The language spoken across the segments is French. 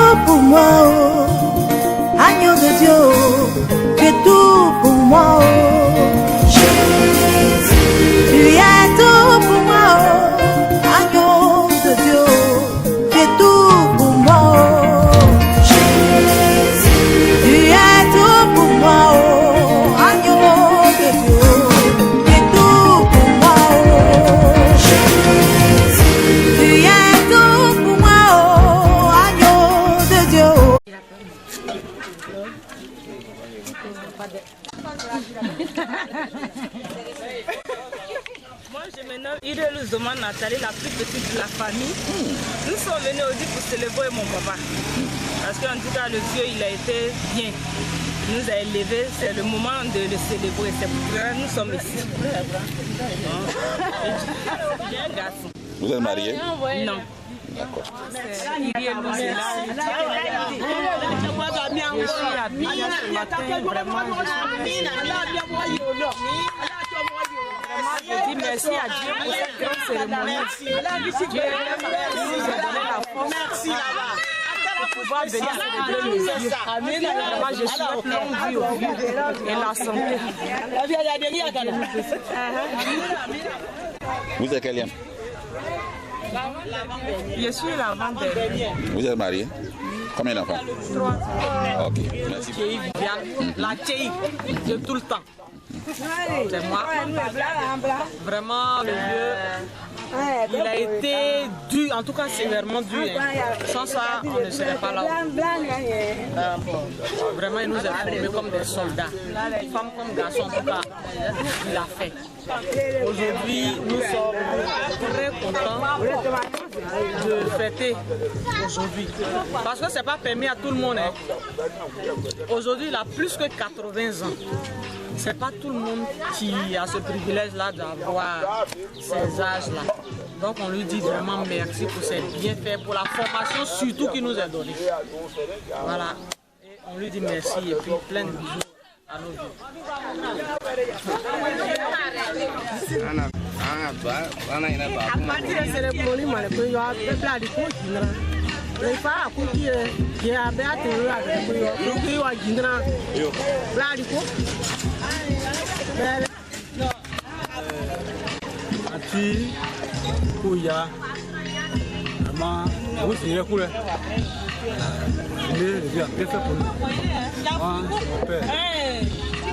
tout pour moi, oh. Agneau de Dieu, oh. Tu es tout pour moi, oh. Jésus, tu es tout pour moi, oh. Agneau de Dieu, oh. Tu es tout pour moi, oh. Jésus, tu es tout pour moi, oh. Agneau de Dieu, oh. Tu es tout pour moi, oh. Jésus, tu es tout pour moi, oh. Agneau de Dieu, oh. Moi, je me nomme Irène Zoma Nathalie, la plus petite de la famille. Nous sommes venus aujourd'hui pour célébrer mon papa. Parce qu'en tout cas, le vieux, il a été bien. Il nous a élevés, c'est le moment de le célébrer. C'est pour ça que nous sommes ici. J'ai un garçon. Vous êtes marié? Non. D'accord. Je suis habillée ce matin, vraiment, je dis merci à Dieu pour cette grande cérémonie. Dieu nous a donné la force pour pouvoir venir célébrer le vieux. Moi, je souhaite longue vie au vieux et la santé. Vous êtes quel lien? Je suis l'avant-dernière. Vous êtes marié? Combien d'enfants? 3. Ok, merci. La Tchéi, de tout le temps. C'est moi. Vraiment, le vieux, il a été dû, en tout cas sévèrement dû. Sans ça, on ne serait pas là. Vraiment, il nous a formés comme des soldats. Femmes comme garçons, en tout cas, il a fait. Aujourd'hui, nous sommes très contents de fêter aujourd'hui. Parce que ce n'est pas permis à tout le monde. Aujourd'hui, il a plus que 80 ans. Ce n'est pas tout le monde qui a ce privilège-là d'avoir ces âges-là. Donc on lui dit vraiment merci pour ses bienfaits, pour la formation surtout qu'il nous a donnée. Voilà. Et on lui dit merci et puis plein de bisous à nos vieux. À partir de cette cérémonie, Ati Kouya, vraiment, oui, c'est cool. Mais le vieux a bien fait pour nous. Moi, mon père.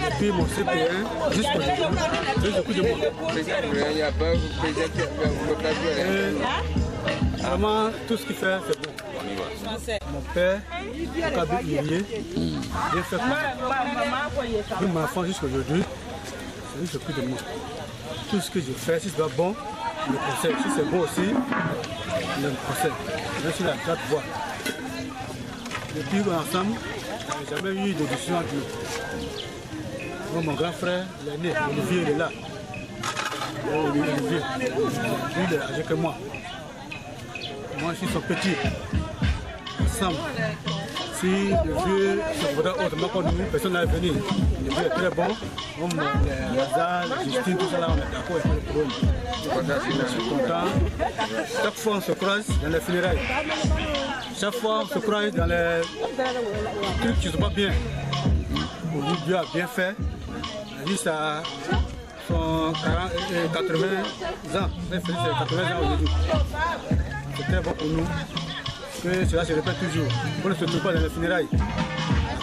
Depuis mon CP1 jusqu'aujourd'hui, j'ai beaucoup de moi. Vraiment, tout ce qu'il fait, c'est bon. Mon père, Kabou Irié, bien fait pour moi. Depuis ma enfance jusqu'aujourd'hui, c'est lui qui s'occupe de moi. Tout ce que je fais, si c'est pas bon, il me conseille. Si c'est bon aussi, il me conseille. Je suis la grande voix. Depuis qu'on est ensemble, il n'y a jamais eu de discussion entre nous. Moi, mon grand frère, l'aîné, Olivier, il est là. Olivier, lui, il est âgé que moi. Moi, je suis son petit. Ensemble. Si le vieux se voudra autrement que nous, personne n'a venu. Le vieux est très bon. Comme Lazare, Justine, tout ça là, on est d'accord avec le problème. Je suis content. Chaque fois, on se croise dans les funérailles. Chaque fois, on se croise dans les trucs qui ne sont pas bien. Aujourd'hui, Dieu a bien fait. Juste à son 80 ans. C'est 80 ans aujourd'hui. C'est très bon pour nous. Que cela se répète toujours. On ne se trouve pas dans les funérailles.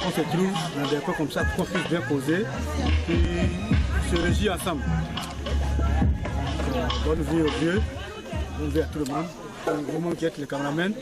On se trouve dans des coins comme ça pour qu'on puisse bien poser et se régir ensemble. Bonne vie aux vieux, bonne vie à tout le monde. Vous monde qui êtes les caméramans.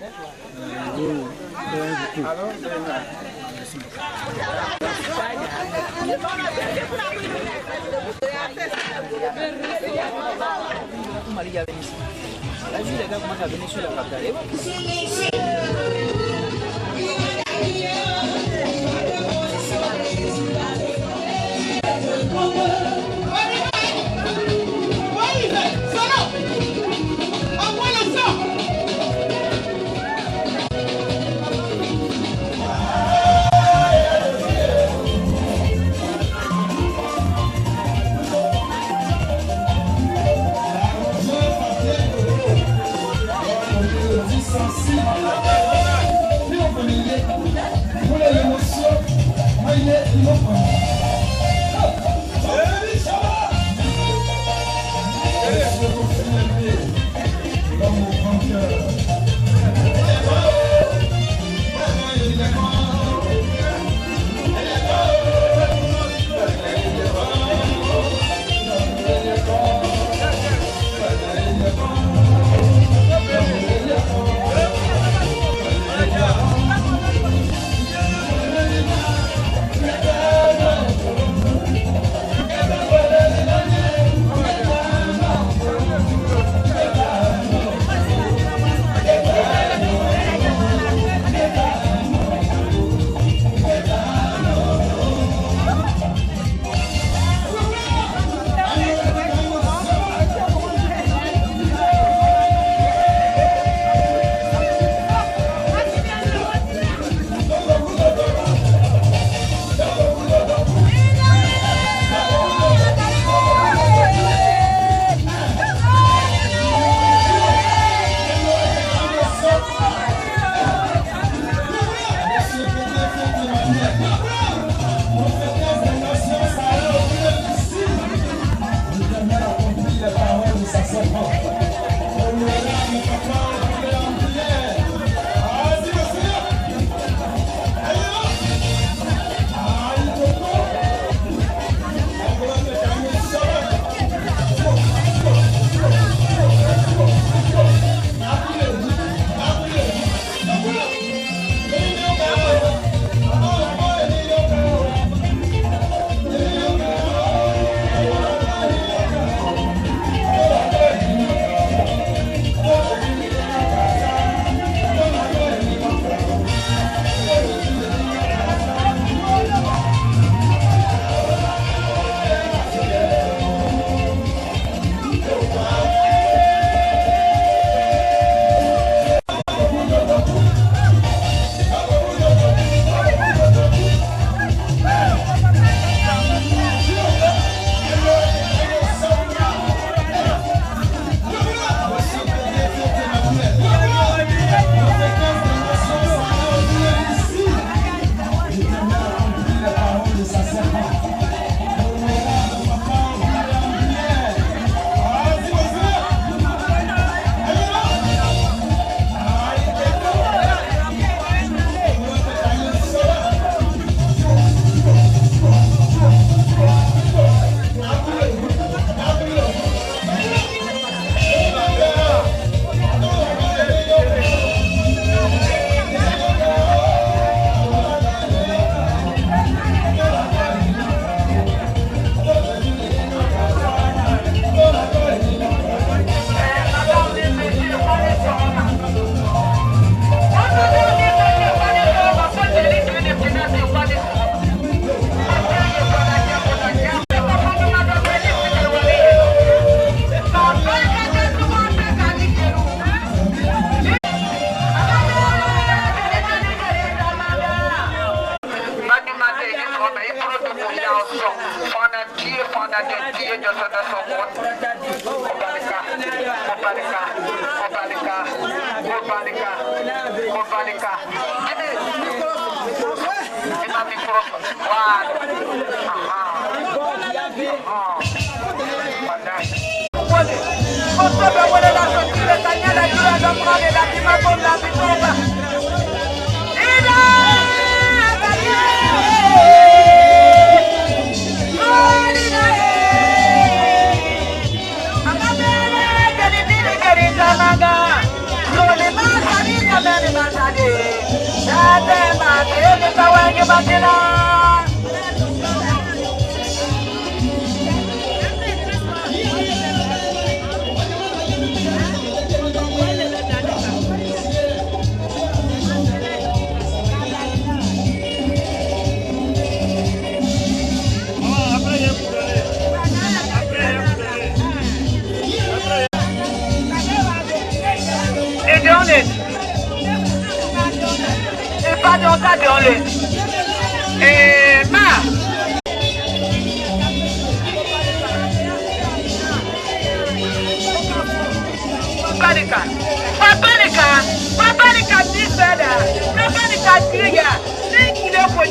Sensible,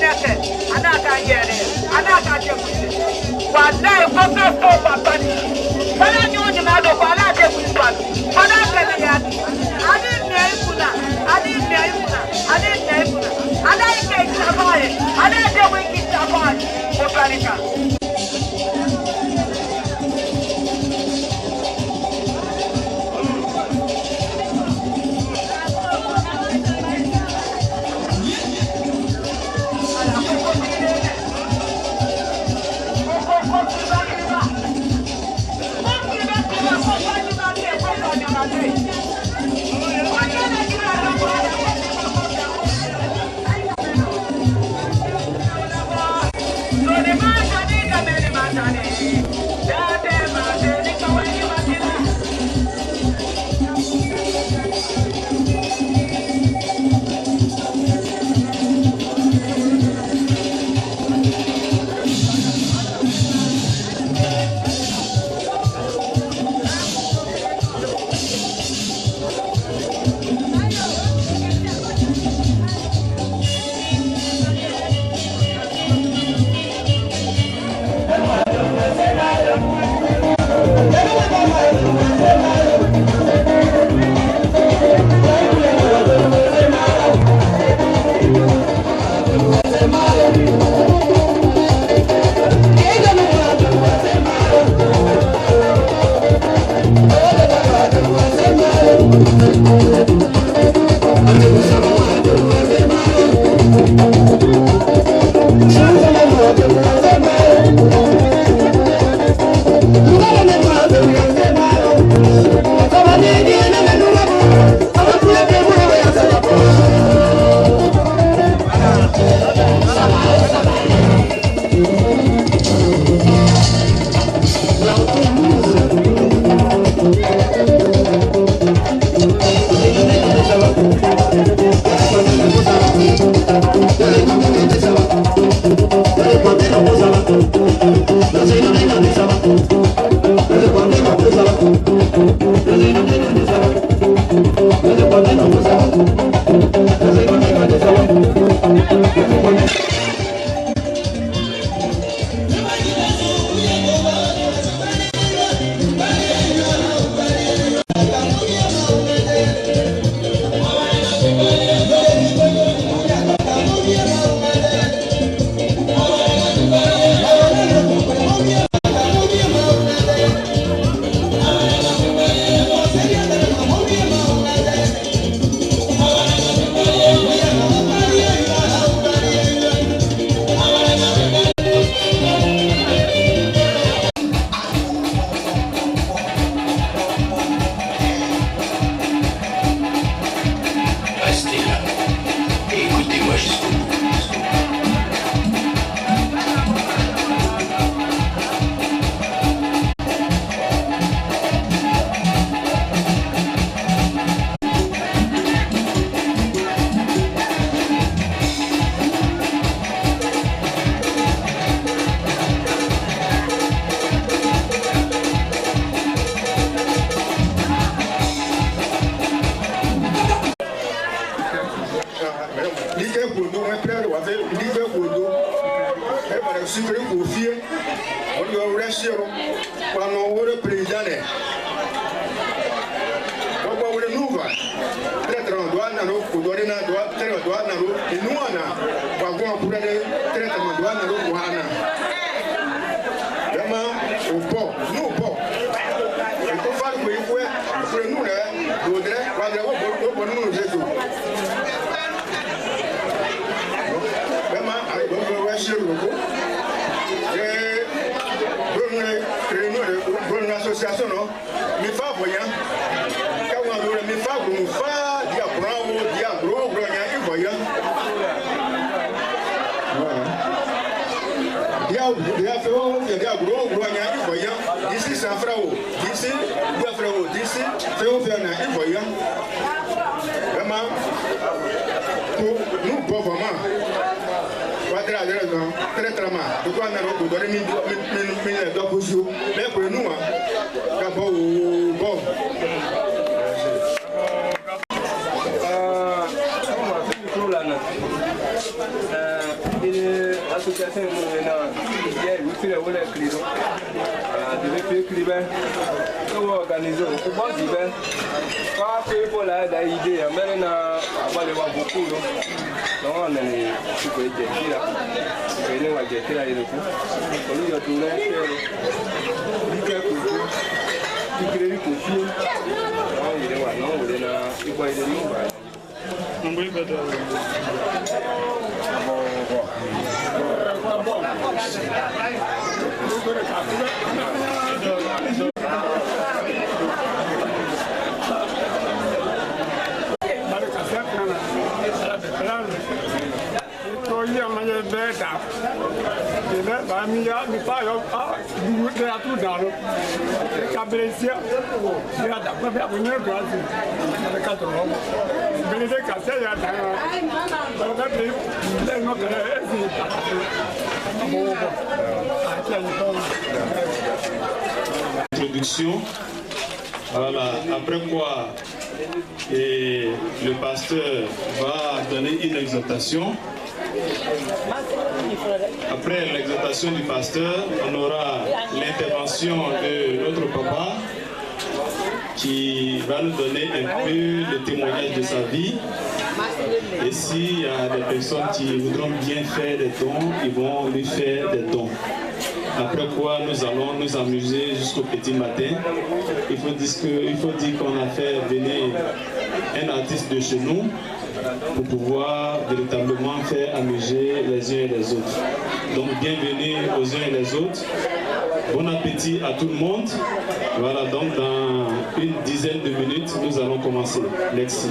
neke anaka yere anaka jebusi wala ekoke ko babani wala nyoni mado wala jebusi wala wala kele ya ani neifuna ani neifuna ana ike tabaye ana jewe kitabaye obarika Il Introduction. Voilà, après quoi le pasteur va donner une exhortation. Après l'exhortation du pasteur, on aura l'intervention de notre papa qui va nous donner un peu le témoignage de sa vie. Et s'il y a des personnes qui voudront bien faire des dons, ils vont lui faire des dons. Après quoi, nous allons nous amuser jusqu'au petit matin. Il faut dire qu'on a fait venir un artiste de chez nous pour pouvoir véritablement faire amuser les uns et les autres. Donc bienvenue aux uns et les autres. Bon appétit à tout le monde. Voilà, donc dans une dizaine de minutes, nous allons commencer. Merci.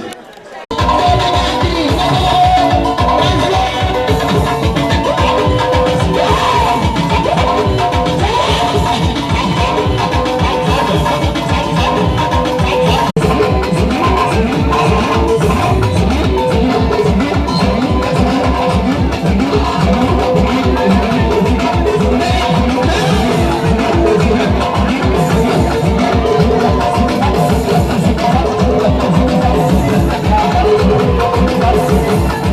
Thank you.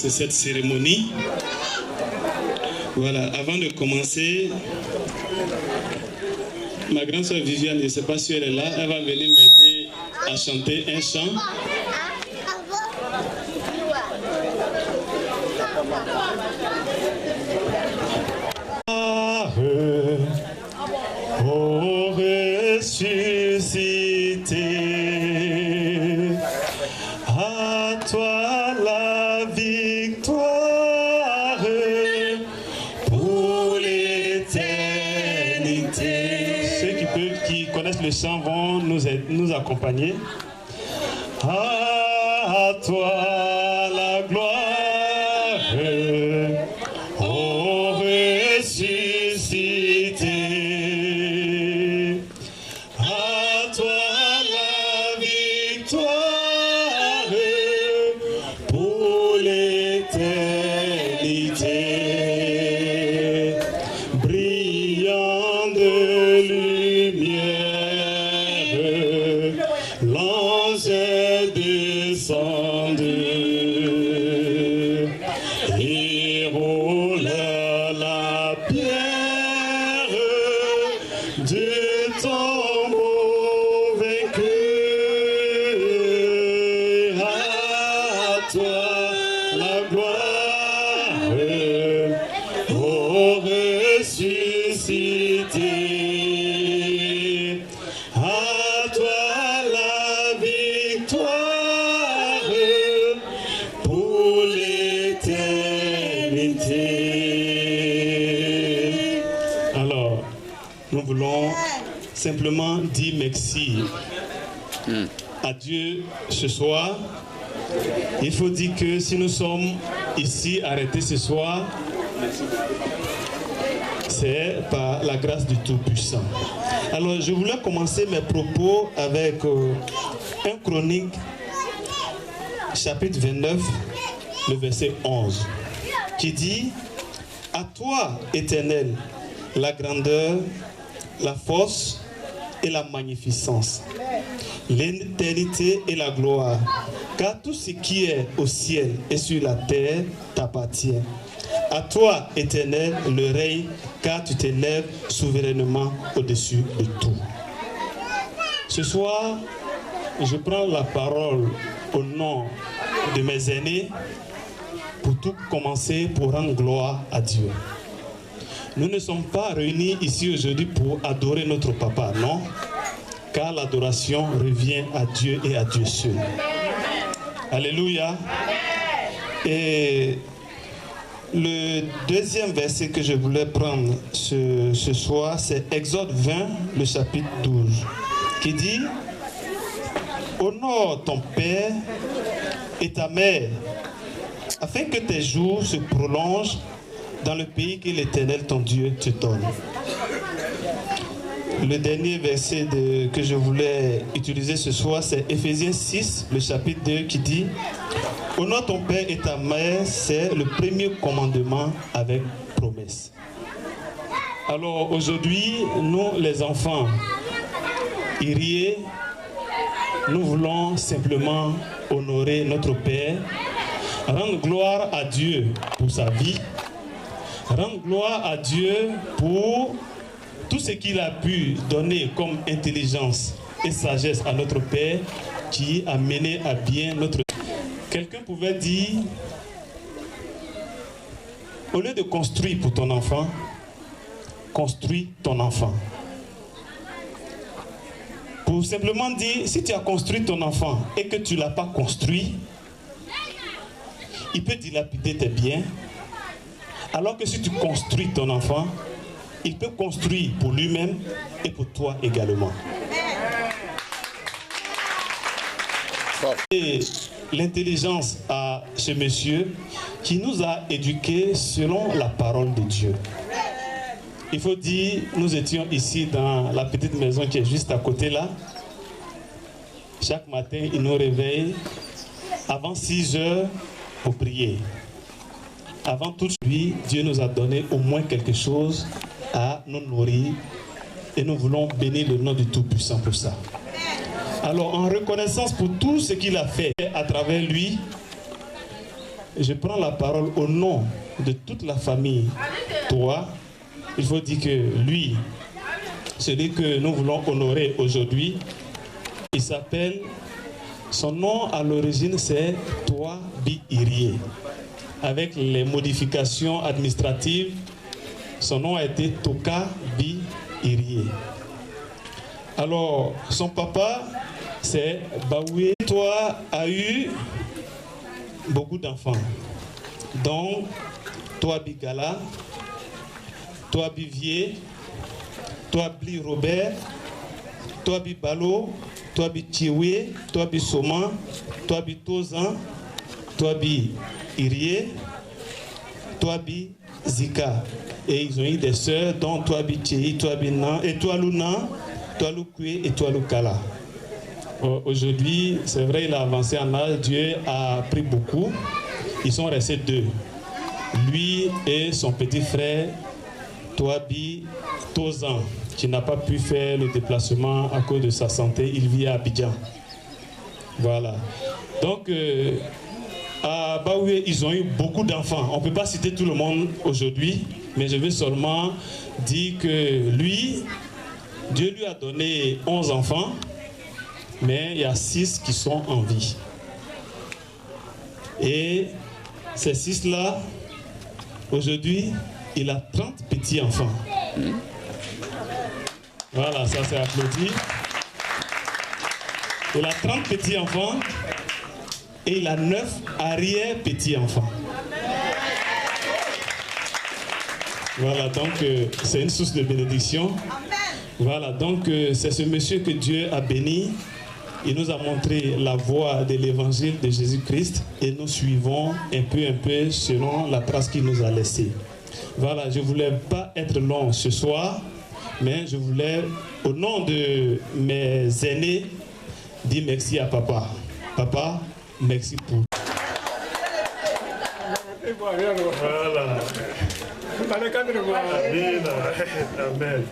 commencer cette cérémonie. Voilà, avant de commencer, ma grande soeur Viviane, je ne sais pas si elle est là, elle va venir m'aider à chanter un chant. Oh, ressuscité, à toi la victoire pour l'éternité. Ceux qui connaissent le chant vont nous accompagner. À toi la gloire, ô ressuscité. À toi la victoire pour l'éternité. Brillant de lumière, l'ange est descendu et roule la pierre du tombeau vaincu. À toi la gloire, ô ressuscité. À toi la victoire pour l'éternité. Alors, nous voulons simplement dire merci à Dieu ce soir. Il faut dire que si nous sommes ici arrêtés ce soir, c'est par la grâce du Tout-Puissant. Alors, je voulais commencer mes propos avec 1 Chronique, chapitre 29, le verset 11, qui dit: à toi, Éternel, la grandeur, la force et la magnificence, l'éternité et la gloire, car tout ce qui est au ciel et sur la terre t'appartient. À toi, Éternel, le règne, car tu t'élèves souverainement au-dessus de tout. Ce soir, je prends la parole au nom de mes aînés pour tout commencer, pour rendre gloire à Dieu. Nous ne sommes pas réunis ici aujourd'hui pour adorer notre papa, non, car l'adoration revient à Dieu et à Dieu seul. Alléluia. Et le deuxième verset que je voulais prendre ce soir, c'est Exode 20, le chapitre 12, qui dit: honore ton père et ta mère, afin que tes jours se prolongent dans le pays que l'Éternel ton Dieu te donne. Le dernier verset que je voulais utiliser ce soir, c'est Éphésiens 6, le chapitre 2, qui dit: honore ton père et ta mère, c'est le premier commandement avec promesse. Alors aujourd'hui, nous les enfants Irié, nous voulons simplement honorer notre Père, rendre gloire à Dieu pour sa vie, rendre gloire à Dieu pour tout ce qu'il a pu donner comme intelligence et sagesse à notre Père qui a mené à bien notre... Quelqu'un pouvait dire, au lieu de construire pour ton enfant, construis ton enfant. Pour simplement dire, si tu as construit ton enfant et que tu ne l'as pas construit, il peut dilapider tes biens. Alors que si tu construis ton enfant, il peut construire pour lui-même et pour toi également. Et l'intelligence à ce monsieur qui nous a éduqués selon la parole de Dieu. Il faut dire, nous étions ici dans la petite maison qui est juste à côté là. Chaque matin, il nous réveille avant 6 heures pour prier. Avant tout, lui, Dieu nous a donné au moins quelque chose à nous nourrir et nous voulons bénir le nom du Tout-Puissant pour ça. Alors, en reconnaissance pour tout ce qu'il a fait à travers lui, je prends la parole au nom de toute la famille. Toi, il faut dire que lui, celui que nous voulons honorer aujourd'hui, il s'appelle, son nom à l'origine c'est Toi Bi Irie. Avec les modifications administratives, son nom a été Toka Bi Irie. Alors, son papa, c'est Baoué. Toi a eu beaucoup d'enfants. Donc, Toi Bi Gala, Toi Bi Vie, Toi Bi Robert, Toi Bi Balo, Toi Bi Tiwe, Toi Bi Soma, Toi Bi Tozan, Toi Bi Irie, Toi Bi Zika. Et ils ont eu des sœurs, dont Toi Bi Tchei, Toi Bi Nan, et Toi Luna, Toi Lukwe et Toi Lukala. Aujourd'hui, c'est vrai, il a avancé en âge, Dieu a pris beaucoup. Ils sont restés deux. Lui et son petit frère, Toi Bi Tozan, qui n'a pas pu faire le déplacement à cause de sa santé. Il vit à Abidjan. Voilà. Donc, à Baoué, ils ont eu beaucoup d'enfants. On ne peut pas citer tout le monde aujourd'hui, mais je veux seulement dire que lui, Dieu lui a donné 11 enfants, mais il y a 6 qui sont en vie. Et ces 6-là, aujourd'hui, il a 30 petits-enfants. Voilà, ça c'est applaudi. Il a 30 petits-enfants et il a 9 arrière-petits-enfants. Voilà, donc c'est une source de bénédiction. Voilà, donc c'est ce monsieur que Dieu a béni. Il nous a montré la voie de l'évangile de Jésus-Christ et nous suivons un peu selon la trace qu'il nous a laissée. Voilà, je ne voulais pas être long ce soir, mais je voulais, au nom de mes aînés, dire merci à papa. Papa, merci pour... Voilà. Amen.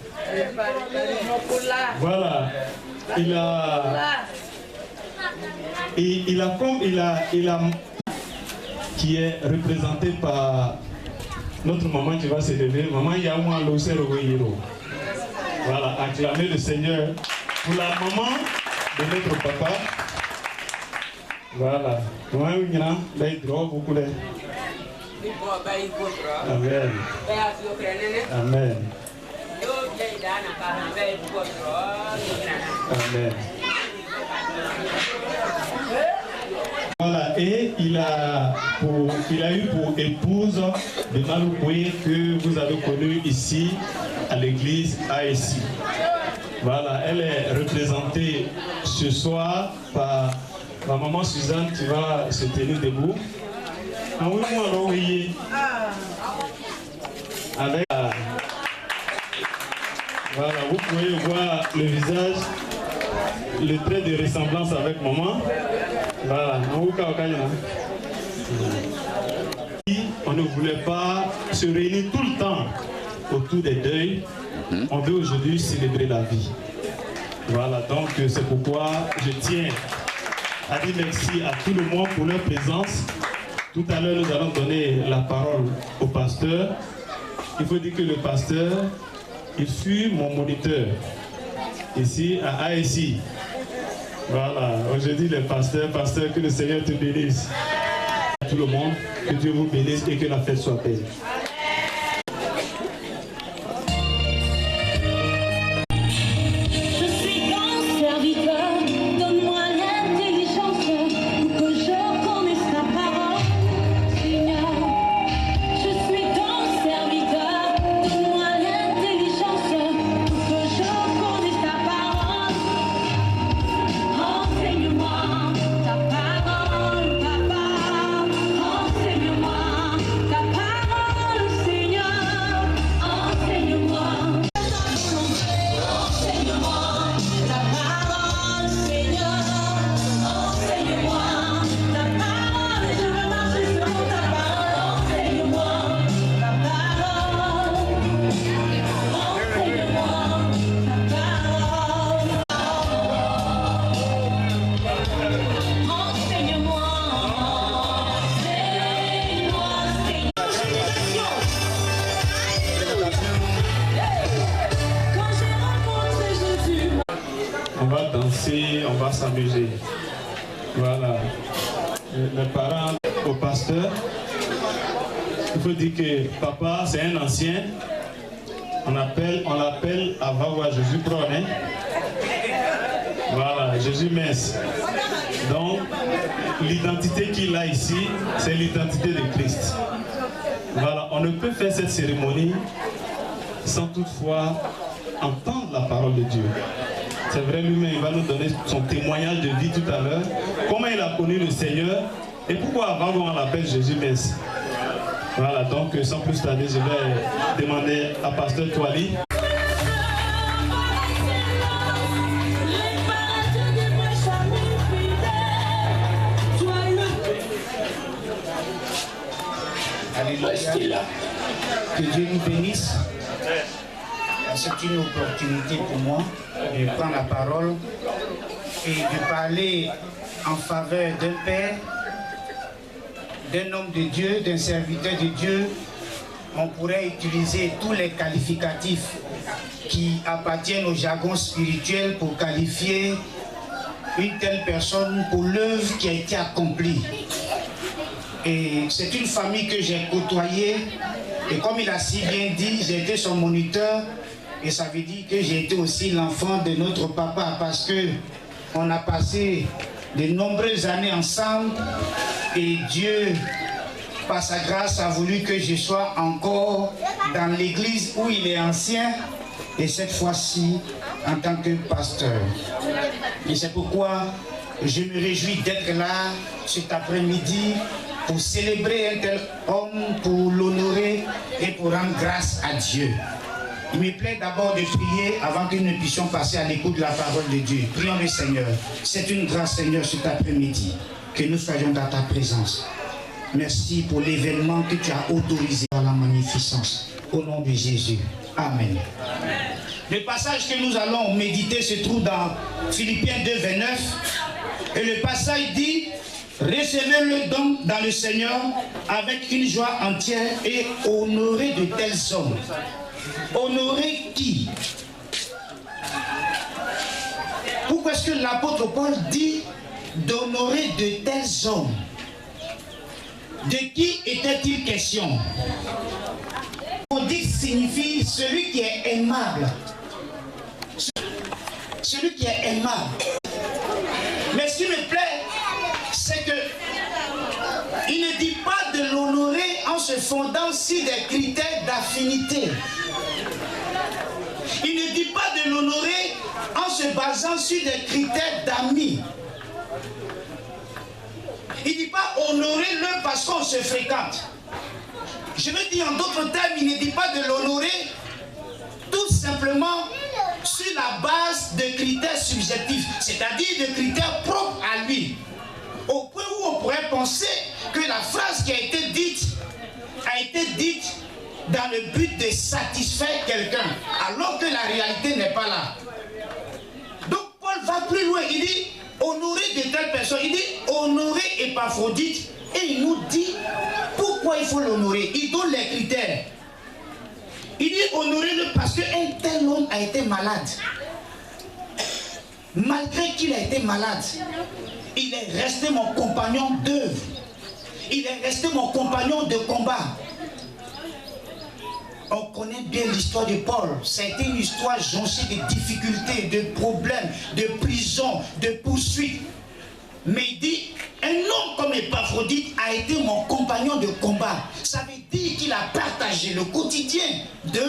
Voilà. Il a qui est représenté par notre maman qui va se lever, maman Yaoua Losero Hiro. Voilà, acclamer le Seigneur pour la maman de notre papa. Voilà. Beaucoup de... Amen. Amen. Amen. Voilà, et il a eu pour épouse de Maloukoé que vous avez connu ici à l'église ASI. Voilà, elle est représentée ce soir par ma maman Suzanne qui va se tenir debout. Avec voilà, vous pouvez voir le visage, le trait de ressemblance avec maman. Voilà, on ne voulait pas se réunir tout le temps autour des deuils. On veut aujourd'hui célébrer la vie. Voilà, donc c'est pourquoi je tiens à dire merci à tout le monde pour leur présence. Tout à l'heure, nous allons donner la parole au pasteur. Il faut dire que le pasteur, il fut mon moniteur ici à ASI. Voilà, aujourd'hui le pasteur, que le Seigneur te bénisse. Tout le monde, que Dieu vous bénisse et que la fête soit belle. Ta parole, papa, enseigne-moi ta parole. danser, on va s'amuser. Voilà. Mes parents, au pasteur, il faut dire que papa, c'est un ancien. On l'appelle avant voir Jésus prône. Voilà, Jésus mince. Donc, l'identité qu'il a ici, c'est l'identité de Christ. Voilà, on ne peut faire cette cérémonie sans toutefois entendre la parole de Dieu. C'est vrai, lui-même, il va nous donner son témoignage de vie tout à l'heure. Comment il a connu le Seigneur et pourquoi avant on l'appelle Jésus mince. Voilà, donc sans plus tarder, je vais demander à Pasteur Toali. Alléluia. Que Dieu nous bénisse. C'est une opportunité pour moi de prendre la parole et de parler en faveur d'un père, d'un homme de Dieu, d'un serviteur de Dieu. On pourrait utiliser tous les qualificatifs qui appartiennent au jargon spirituel pour qualifier une telle personne pour l'œuvre qui a été accomplie. Et c'est une famille que j'ai côtoyée et comme il a si bien dit, j'ai été son moniteur et ça veut dire que j'ai été aussi l'enfant de notre papa parce que on a passé de nombreuses années ensemble et Dieu, par sa grâce, a voulu que je sois encore dans l'église où il est ancien et cette fois-ci en tant que pasteur. Et c'est pourquoi je me réjouis d'être là cet après-midi pour célébrer un tel homme, pour l'honorer et pour rendre grâce à Dieu. Il me plaît d'abord de prier avant que nous puissions passer à l'écoute de la parole de Dieu. Prions le Seigneur. C'est une grâce, Seigneur, cet après-midi, que nous soyons dans ta présence. Merci pour l'événement que tu as autorisé dans la magnificence. Au nom de Jésus. Amen. Le passage que nous allons méditer se trouve dans Philippiens 2, 29. Et le passage dit: recevez-le donc dans le Seigneur avec une joie entière et honorez de tels hommes. Honorer qui? Pourquoi est-ce que l'apôtre Paul dit d'honorer de tels hommes? De qui était-il question? On dit que signifie celui qui est aimable. Celui qui est aimable. Mais ce qui me plaît, c'est que il ne dit pas de l'honorer en se fondant sur des critères d'affinité. Il ne dit pas de l'honorer en se basant sur des critères d'amis. Il ne dit pas honorer-le parce qu'on se fréquente. Je veux dire en d'autres termes, il ne dit pas de l'honorer tout simplement sur la base de critères subjectifs, c'est-à-dire de critères propres à lui. Au point où on pourrait penser que la phrase qui a été dite dans le but de satisfaire quelqu'un, alors que la réalité n'est pas là. Donc Paul va plus loin, il dit honorer de telle personne, il dit honorer Épaphrodite, et il nous dit pourquoi il faut l'honorer. Il donne les critères. Il dit honorer-le parce qu'un tel homme a été malade. Malgré qu'il a été malade, il est resté mon compagnon d'œuvre. Il est resté mon compagnon de combat. On connaît bien l'histoire de Paul. C'était une histoire jonchée de difficultés, de problèmes, de prison, de poursuites. Mais il dit, un homme comme Épaphrodite a été mon compagnon de combat. Ça veut dire qu'il a partagé le quotidien de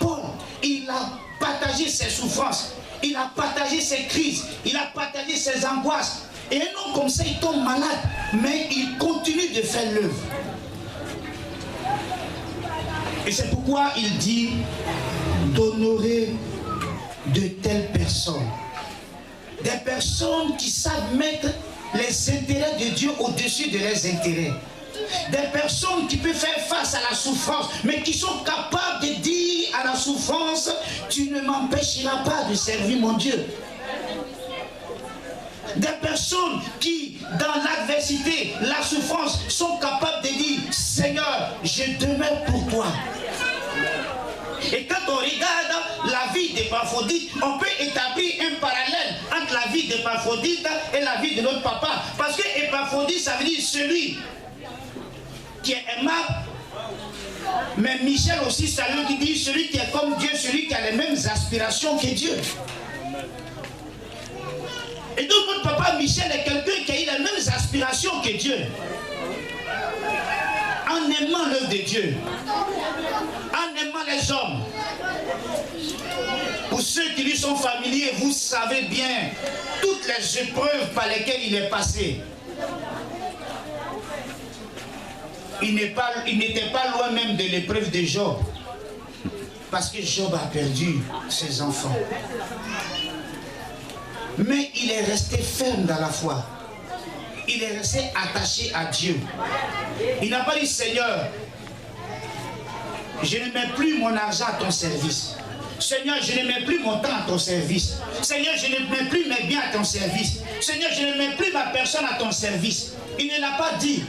Paul. Il a partagé ses souffrances. Il a partagé ses crises. Il a partagé ses angoisses. Et un homme comme ça, il tombe malade. Mais il continue de faire l'œuvre. Et c'est pourquoi il dit d'honorer de telles personnes. Des personnes qui savent mettre les intérêts de Dieu au-dessus de leurs intérêts. Des personnes qui peuvent faire face à la souffrance, mais qui sont capables de dire à la souffrance, tu ne m'empêcheras pas de servir mon Dieu. Des personnes qui, dans l'adversité, la souffrance, sont capables de dire, Seigneur, je demeure pour toi. Et quand on regarde la vie d'Épaphrodite, on peut établir un parallèle entre la vie d'Épaphrodite et la vie de notre papa. Parce que Épaphrodite, ça veut dire celui qui est aimable. Mais Michel aussi, c'est lui qui dit celui qui est comme Dieu, celui qui a les mêmes aspirations que Dieu. Et donc notre papa Michel est quelqu'un qui a eu les mêmes aspirations que Dieu. En aimant l'œuvre de Dieu, en aimant les hommes. Pour ceux qui lui sont familiers, vous savez bien toutes les épreuves par lesquelles il est passé. Il n'était pas loin même de l'épreuve de Job. Parce que Job a perdu ses enfants. Mais il est resté ferme dans la foi. Il est resté attaché à Dieu. Il n'a pas dit, Seigneur, je ne mets plus mon argent à ton service. Seigneur, je ne mets plus mon temps à ton service. Seigneur, je ne mets plus mes biens à ton service. Seigneur, je ne mets plus ma personne à ton service. Il ne l'a pas dit.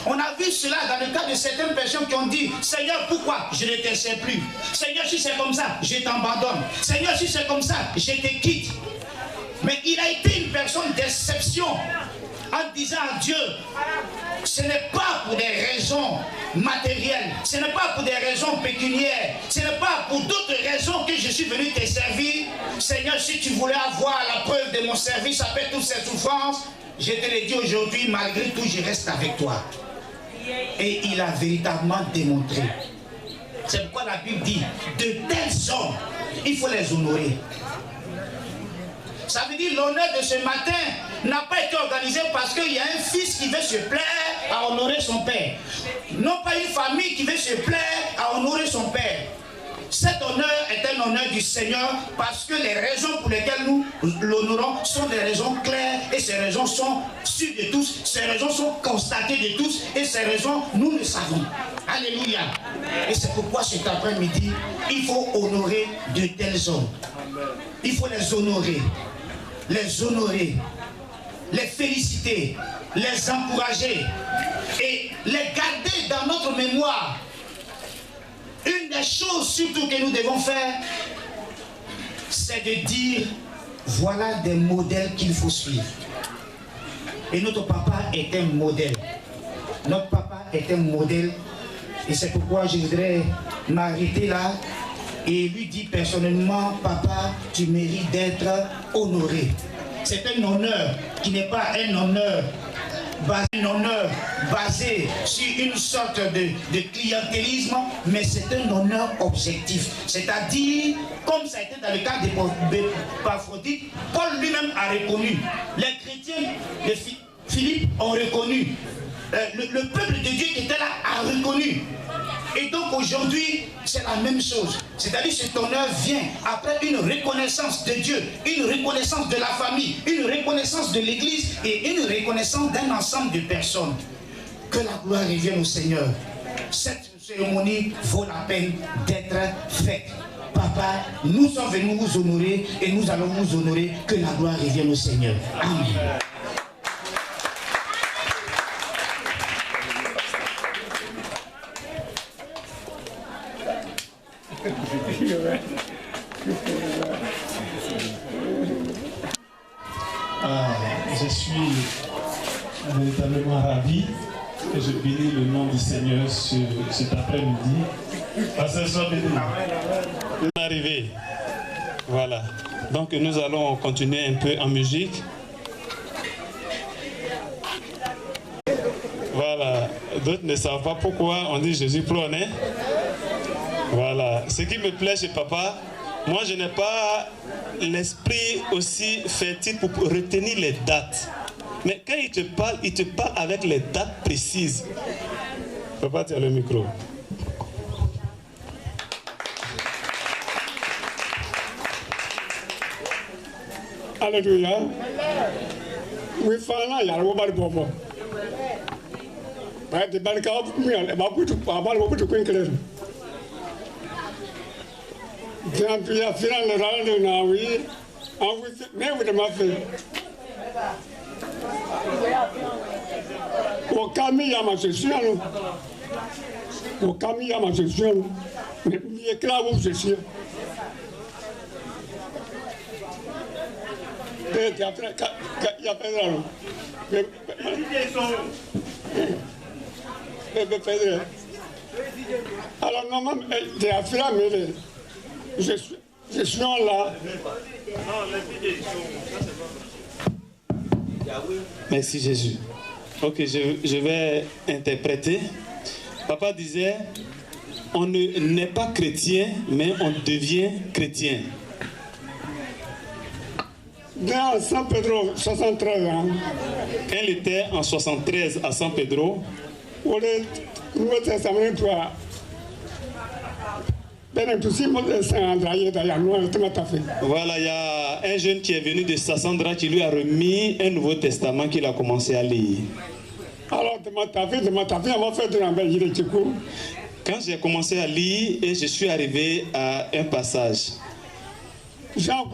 On a vu cela dans le cas de certaines personnes qui ont dit, Seigneur, pourquoi je ne te sers plus? Seigneur, si c'est comme ça, je t'abandonne. Seigneur, si c'est comme ça, je te quitte. Mais il a été une personne d'exception en disant à Dieu, ce n'est pas pour des raisons matérielles, ce n'est pas pour des raisons pécuniaires, ce n'est pas pour d'autres raisons que je suis venu te servir. Seigneur, si tu voulais avoir la preuve de mon service après toutes ces souffrances, je te le dis aujourd'hui, malgré tout, je reste avec toi. Et il a véritablement démontré. C'est pourquoi la Bible dit, de tels hommes, il faut les honorer. Ça veut dire l'honneur de ce matin n'a pas été organisé parce qu'il y a un fils qui veut se plaire à honorer son père. Non pas une famille qui veut se plaire à honorer son père. Cet honneur est un honneur du Seigneur parce que les raisons pour lesquelles nous l'honorons sont des raisons claires et ces raisons sont sûres de tous, ces raisons sont constatées de tous et ces raisons nous le savons. Alléluia. Et c'est pourquoi cet après-midi, il faut honorer de tels hommes. Il faut les honorer, les féliciter, les encourager et les garder dans notre mémoire. Une des choses surtout que nous devons faire, c'est de dire, voilà des modèles qu'il faut suivre. Et notre papa est un modèle. Notre papa est un modèle. Et c'est pourquoi je voudrais m'arrêter là et lui dire personnellement, papa, tu mérites d'être honoré. C'est un honneur qui n'est pas un honneur basé sur une sorte de clientélisme, mais c'est un honneur objectif. C'est-à-dire, comme ça a été dans le cas d'Épaphrodite, Paul lui-même a reconnu. Les chrétiens de Philippe ont reconnu. Le peuple de Dieu qui était là a reconnu. Et donc aujourd'hui, c'est la même chose. C'est-à-dire que cet honneur vient après une reconnaissance de Dieu, une reconnaissance de la famille, une reconnaissance de l'Église et une reconnaissance d'un ensemble de personnes. Que la gloire revienne au Seigneur. Cette cérémonie vaut la peine d'être faite. Papa, nous sommes venus vous honorer et nous allons vous honorer. Que la gloire revienne au Seigneur. Amen. Je suis véritablement ravi et je bénis le nom du Seigneur cet après-midi. Pasteur, sois béni. On est arrivé. Voilà. Donc nous allons continuer un peu en musique. Voilà. D'autres ne savent pas pourquoi on dit Jésus prône. Voilà. Ce qui me plaît chez papa, moi je n'ai pas l'esprit aussi fertile pour retenir les dates. Mais quand il te parle avec les dates précises. Papa, tu as le micro. Alléluia. Oui, fana ya wo bari bobo. Ba de bari ka mi ale ba kutu pa ba wo kutu ko nkele. Bien puis à final le rang na oui. En oui, mais vous de ma fait. O kami ya ma session. O kami ya ma session. Mais il est clair où c'est sûr. Alors, normalement, je suis là. Merci Jésus. Ok, je vais interpréter. Papa disait, on n'est pas chrétien, mais on devient chrétien. Dans San Pedro, 73 ans. Quand il était en 73 à San Pedro, voilà, il y a un jeune qui est venu de Sassandra qui lui a remis un Nouveau Testament qu'il a commencé à lire. Alors, quand j'ai commencé à lire et je suis arrivé à un passage. Jean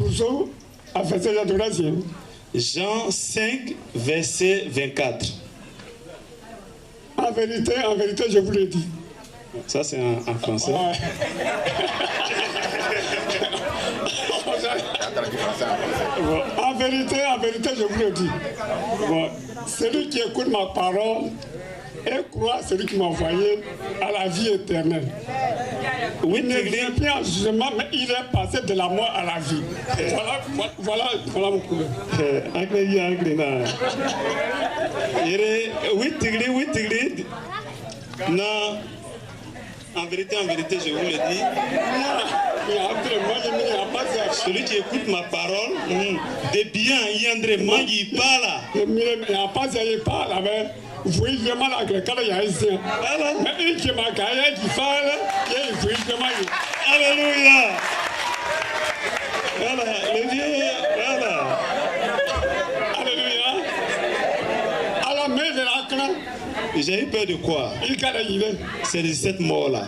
5, verset 24. En vérité, je vous l'ai dit. Ça, c'est en français. En vérité, je vous le dis. Bon, celui qui écoute ma parole et croit celui qui m'a envoyé à la vie éternelle. Oui, il ne vient plus en jugement, mais il est passé de la mort à la vie. Voilà mon problème. Oui, non. En vérité, je vous le dis. Celui qui écoute ma parole, de bien, Yandre Mangi parle. Vous voyez vraiment la il y a ici. Mais il qui m'a gagné, qui parle, il faut vraiment. Alléluia. Voilà, le Dieu, voilà. Alléluia. Alors, mais de la clan. J'ai eu peur de quoi? C'est de cette mort-là.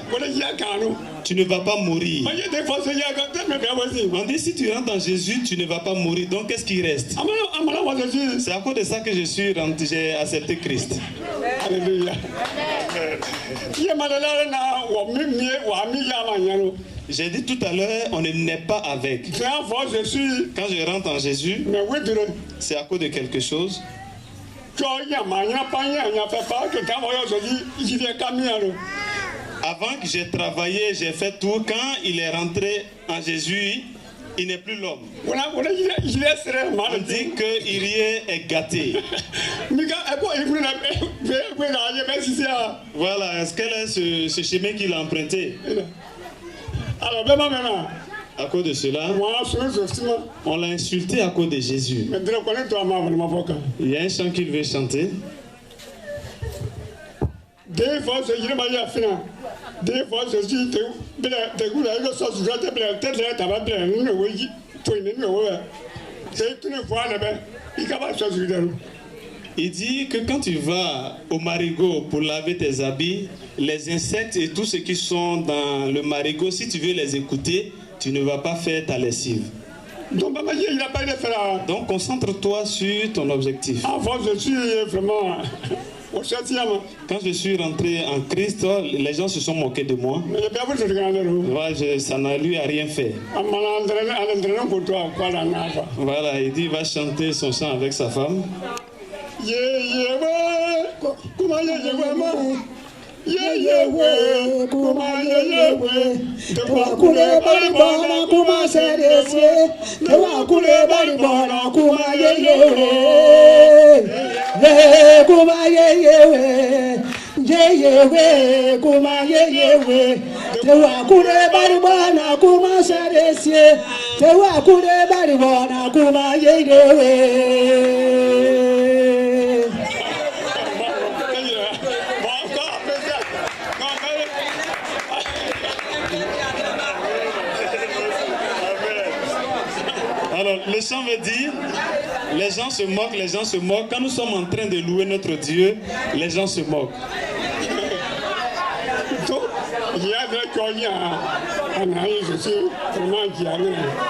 Tu ne vas pas mourir. On dit si tu rentres en Jésus, tu ne vas pas mourir. Donc qu'est-ce qui reste? C'est à cause de ça que j'ai accepté Christ. Alléluia. J'ai dit tout à l'heure, on ne naît pas avec. Quand je rentre en Jésus, c'est à cause de quelque chose. Avant que j'ai travaillé, j'ai fait tout. Quand il est rentré en Jésus, il n'est plus l'homme. On dit que Irie est gâté. Voilà, est-ce qu'elle est ce chemin qu'il a emprunté? À cause de cela, on l'a insulté à cause de Jésus. Il y a un chant qu'il veut chanter. Des fois, je dis, il dit que quand tu vas au marigot pour laver tes habits, les insectes et tout ce qui sont dans le marigot, si tu veux les écouter, tu ne vas pas faire ta lessive. Donc concentre-toi sur ton objectif. Je suis vraiment... Quand je suis rentré en Christ, les gens se sont moqués de moi. Ça n'a lui à rien fait. Voilà, il dit il va chanter son chant avec sa femme. Alors, le chant veut dire, les gens se moquent. Quand nous sommes en train de louer notre Dieu, les gens se moquent.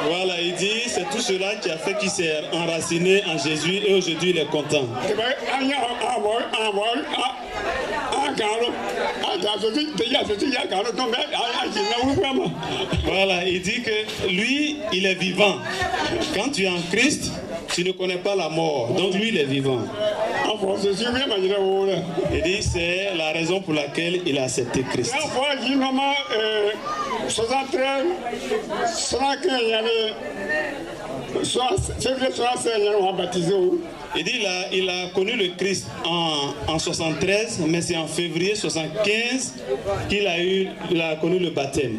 Voilà, il dit, c'est tout cela qui a fait qu'il s'est enraciné en Jésus et aujourd'hui il est content. Voilà, il dit que lui, il est vivant. Quand tu es en Christ, tu ne connais pas la mort. Donc lui, il est vivant. Il dit c'est la raison pour laquelle il a accepté Christ. 73, 75, il y avait 76, on a baptisé. Il dit il a connu le Christ en 73, mais c'est en février 75 qu'il a connu le baptême.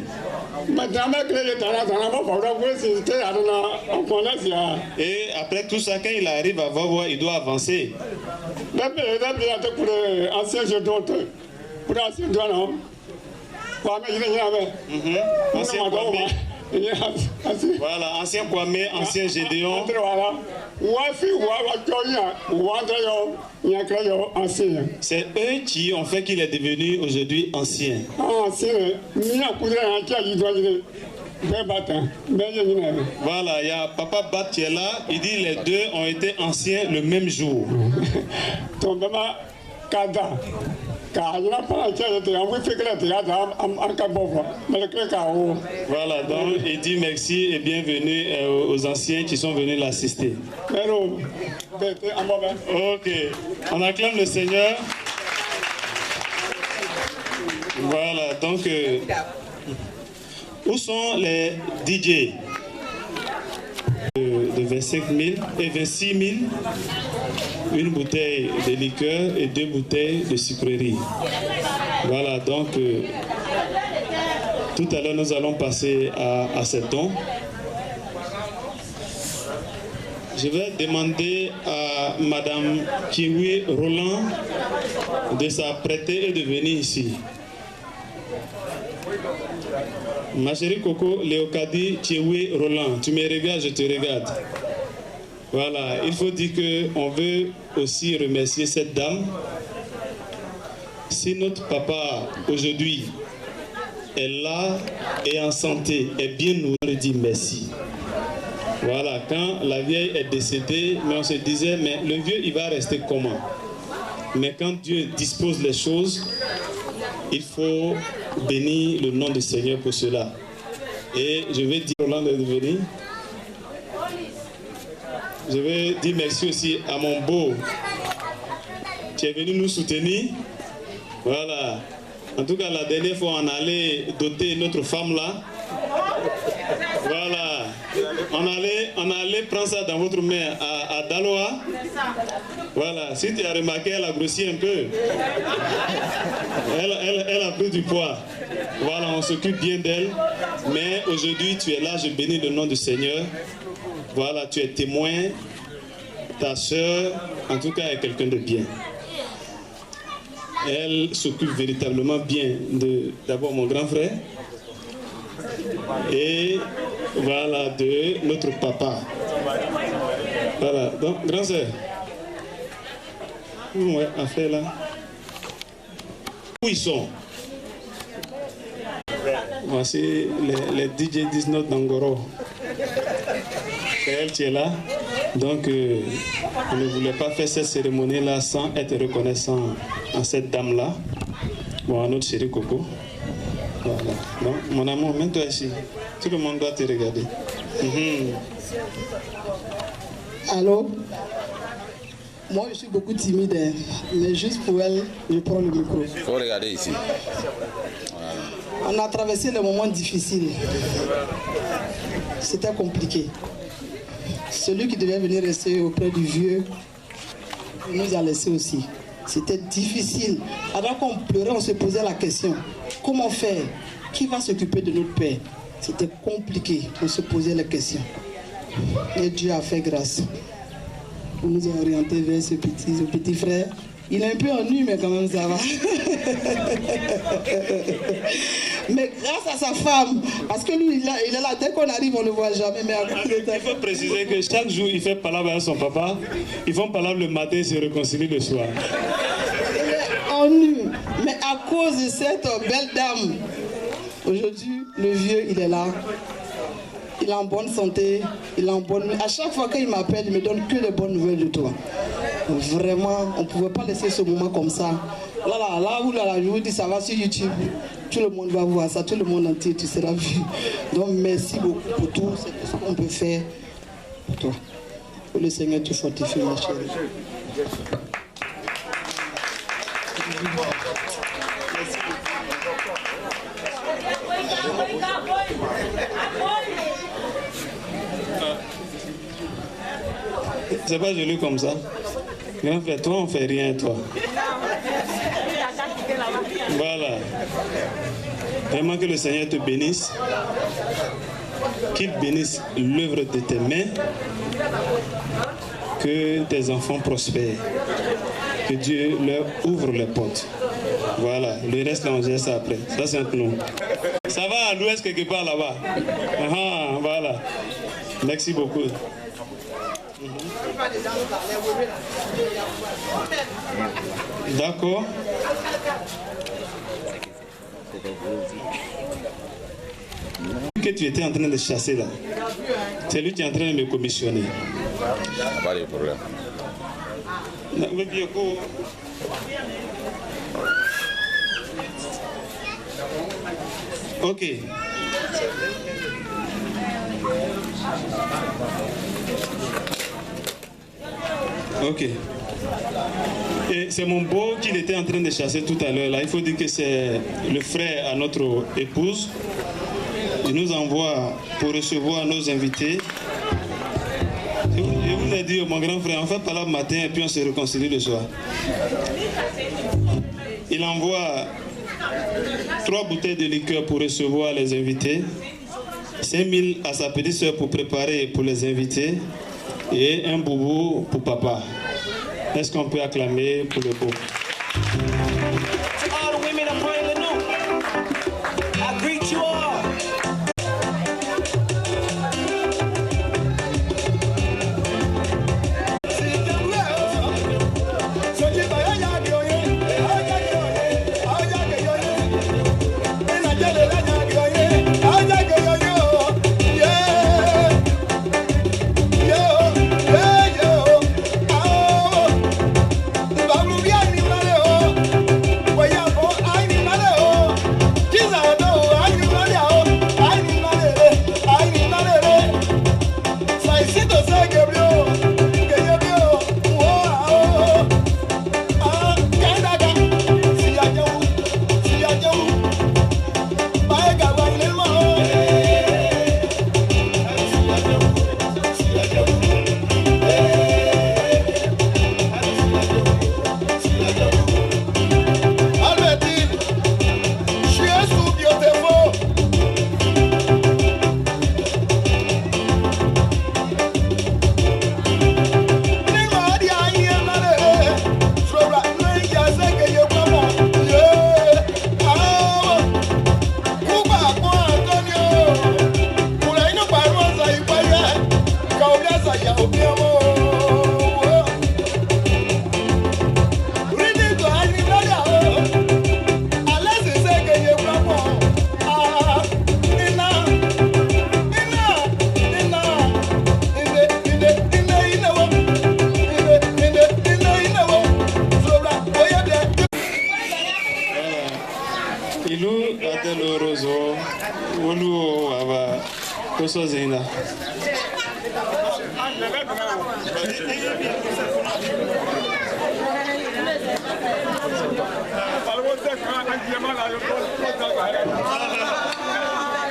Et après tout ça, quand il arrive à voir, il doit avancer. Voilà, ancien Kwame, ancien Gédéon. C'est eux qui ont fait qu'il est devenu aujourd'hui ancien. Voilà, il y a Papa Bat qui est là. Il dit les deux ont été anciens le même jour. Voilà, donc il dit merci et bienvenue aux anciens qui sont venus l'assister. Ok, on acclame le Seigneur. Voilà, donc où sont les DJ de 25 000 et 26 000? Une bouteille de liqueur et 2 bouteilles de sucrerie. Voilà, donc tout à l'heure nous allons passer à cet don. Je vais demander à Madame Kiwi Roland de s'apprêter et de venir ici. Ma chérie Coco Léocadie Kiwi Roland, tu me regardes, je te regarde. Voilà, il faut dire qu'on veut aussi remercier cette dame. Si notre papa aujourd'hui est là et en santé, est bien nourri, on lui dit merci. Voilà, quand la vieille est décédée, mais on se disait, mais le vieux, il va rester comment? Mais quand Dieu dispose les choses, il faut bénir le nom du Seigneur pour cela. Et je vais dire Roland de venir. Je vais dire merci aussi à mon beau qui est venu nous soutenir. Voilà. En tout cas, la dernière fois, on allait doter notre femme là. Voilà. On allait prendre ça dans votre main à Daloa. Voilà. Si tu as remarqué, elle a grossi un peu. Elle a pris du poids. Voilà, on s'occupe bien d'elle. Mais aujourd'hui, tu es là, je bénis le nom du Seigneur. Voilà, tu es témoin, ta soeur, en tout cas, est quelqu'un de bien. Elle s'occupe véritablement bien d'abord mon grand frère et voilà, de notre papa. Voilà, donc, grand soeur, ouais, affaire là. Où ils sont? Voici les DJ 19 d'Angoro. C'est elle qui est là. Donc, on ne voulait pas faire cette cérémonie-là sans être reconnaissant à cette dame-là. Bon, à notre chérie Coco. Voilà. Donc, mon amour, mets-toi ici. Tout le monde doit te regarder. Allô? Moi, je suis beaucoup timide, hein, mais juste pour elle, je prends le micro. Il faut regarder ici. Voilà. On a traversé des moments difficiles. C'était compliqué. Celui qui devait venir rester auprès du vieux nous a laissé aussi. C'était difficile. Alors qu'on pleurait, on se posait la question. Comment faire? Qui va s'occuper de notre père? C'était compliqué. On se posait la question. Et Dieu a fait grâce. On nous a orientés vers ce petit frère. Il est un peu ennuyé, mais quand même ça va. Mais grâce à sa femme, parce que lui, il est là, dès qu'on arrive, on ne le voit jamais. Mais il faut préciser que chaque jour, il fait palabre avec son papa. Ils font palabre le matin et se réconcilient le soir. Il est ennuyé. Mais à cause de cette belle dame, aujourd'hui, le vieux, il est là. Il est en bonne santé, il est en bonne... À chaque fois qu'il m'appelle, il me donne que des bonnes nouvelles de toi. Vraiment, on ne pouvait pas laisser ce moment comme ça. Là, je vous dis, ça va sur YouTube. Tout le monde va voir ça, tout le monde entier, tu seras vu. Donc, merci beaucoup pour tout ce qu'on peut faire pour toi. Que le Seigneur te fortifie, ma chérie. C'est pas joli comme ça. Mais en fait, toi, on fait rien, toi. Voilà. Vraiment que le Seigneur te bénisse. Qu'il bénisse l'œuvre de tes mains. Que tes enfants prospèrent. Que Dieu leur ouvre les portes. Voilà. Le reste, là, on gère ça après. Ça, c'est entre nous. Ça va à l'ouest quelque part là-bas. Voilà. Merci beaucoup. D'accord. Que tu étais en train de chasser là, c'est lui qui est en train de me commissionner. Pas de problème. Ok. Ok. Et c'est mon beau qu'il était en train de chasser tout à l'heure. Là, il faut dire que c'est le frère à notre épouse. Il nous envoie pour recevoir nos invités. Je vous ai dit, mon grand frère, on fait pas là le matin et puis on se réconcilie le soir. Il envoie 3 bouteilles de liqueur pour recevoir les invités, 5 000 à sa petite soeur pour préparer pour les invités et un boubou pour papa. Est-ce qu'on peut acclamer pour le beau?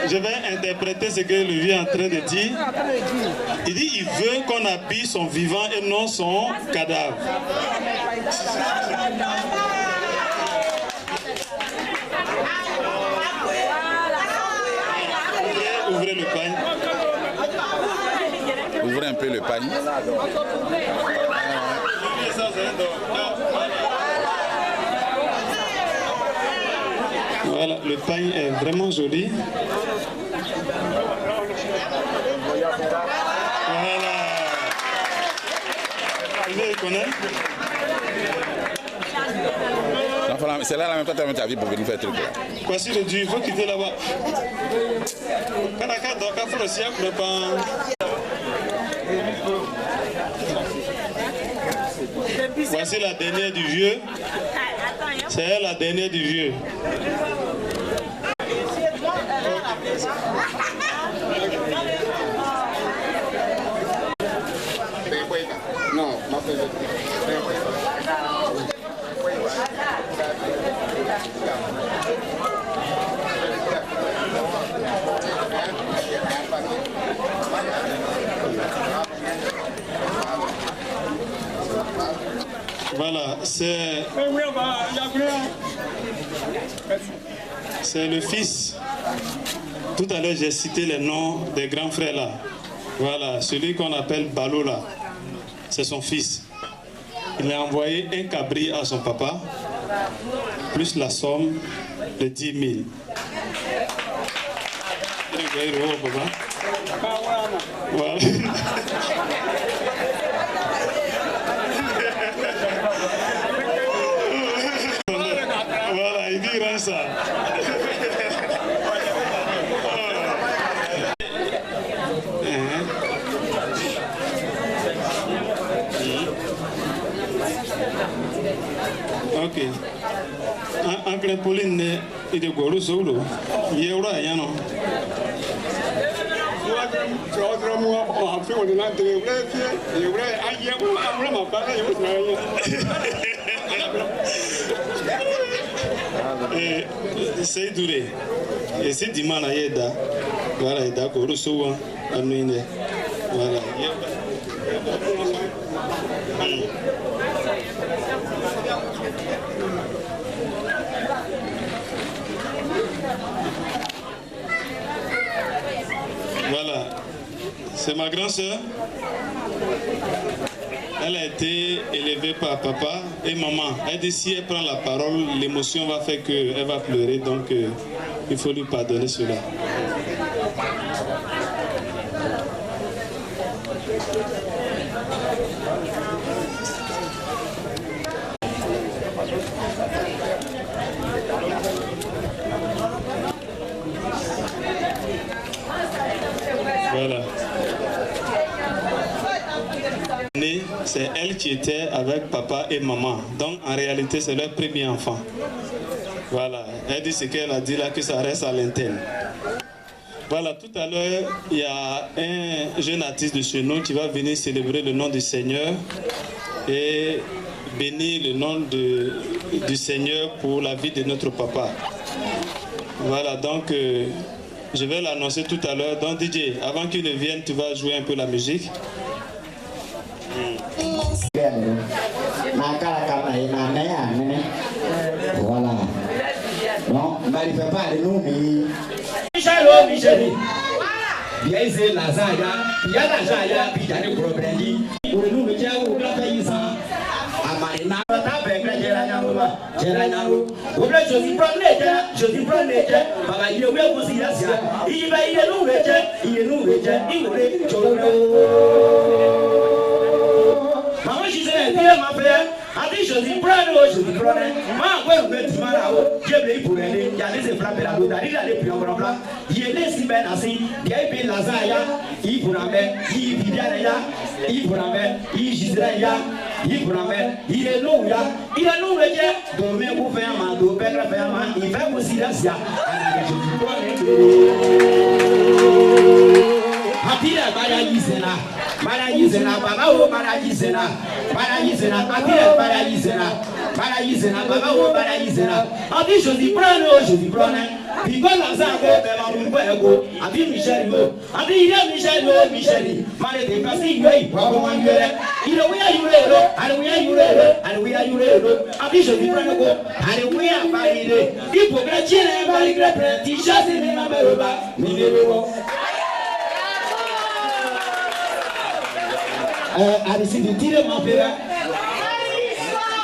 Je vais interpréter ce que le vieux est en train de dire. Il dit il veut qu'on habille son vivant et non son cadavre. Ouvrez le pagne. Ouvrez un peu le pagne. Voilà, le pagne est vraiment joli. Voilà. Vous les connaissez? C'est là la même temps que tu as vu pour venir faire le truc là. Voici le Dieu, il faut quitter là-bas. Voici la dernière du vieux. C'est elle la dernière du vieux. Voilà, c'est le fils. Tout à l'heure, j'ai cité les noms des grands frères là. Voilà, celui qu'on appelle Balo là, c'est son fils. Il a envoyé un cabri à son papa, plus la somme de 10 000. Voilà. Voilà, il dit ça. Ok. Uncle Pauline, il est gros solo. Il est là, il y a non. C'est duré. Et c'est dimanche à Yeda. Voilà, il est d'accord. Souvent, à nous. Voilà. Voilà, c'est ma grand-sœur. Elle a été élevée par papa et maman. Elle dit si elle prend la parole, l'émotion va faire qu'elle va pleurer, donc il faut lui pardonner cela. Voilà. C'est elle qui était avec papa et maman. Donc en réalité, c'est leur premier enfant. Voilà. Elle dit ce qu'elle a dit là, que ça reste à l'interne. Voilà, tout à l'heure, il y a un jeune artiste de chez nous qui va venir célébrer le nom du Seigneur et bénir le nom du Seigneur pour la vie de notre papa. Voilà, donc je vais l'annoncer tout à l'heure. Donc DJ, avant qu'il ne vienne, tu vas jouer un peu la musique. Voilà. Non, il ne fait pas de nous, mais... Michel, bien c'est la Zaya, il y a la Zaya, puis il y a des problèmes. Pour nous, le Dieu, on a fait ça. Amarina, on a fait que Géraniano, on a choisi prendre les jets, Papa, il est où aussi là, il va y aller, il est maman, je sais, ma frère, a dit, je dis, prends, ma ouais, tu m'as là, j'ai blé pour aller, il y a des frappes là, il a des plus en blanc, il est des si bien assis, il y a des lasagna, il pour la mer, il vit bien là, il pour la mer, il gisera là, il pour la mer, il est long là, il est long le jet, demain vous faites un manteau, père fait un man, il fait aussi la sia, je dis, Atira Barayizena, Baba o Barayizena, Atira Barayizena, Baba o Barayizena. Adi je dis prends, Pico la zango, Beba Mouego, Adi Michel, Adi Michel, Mane de Castillo, Papa Manguere, il est Adi je dis prends, Adi Baride, il faut que tu aies Baride, Tisha, c'est ma mère, Arrêtez de tirer mon bébé.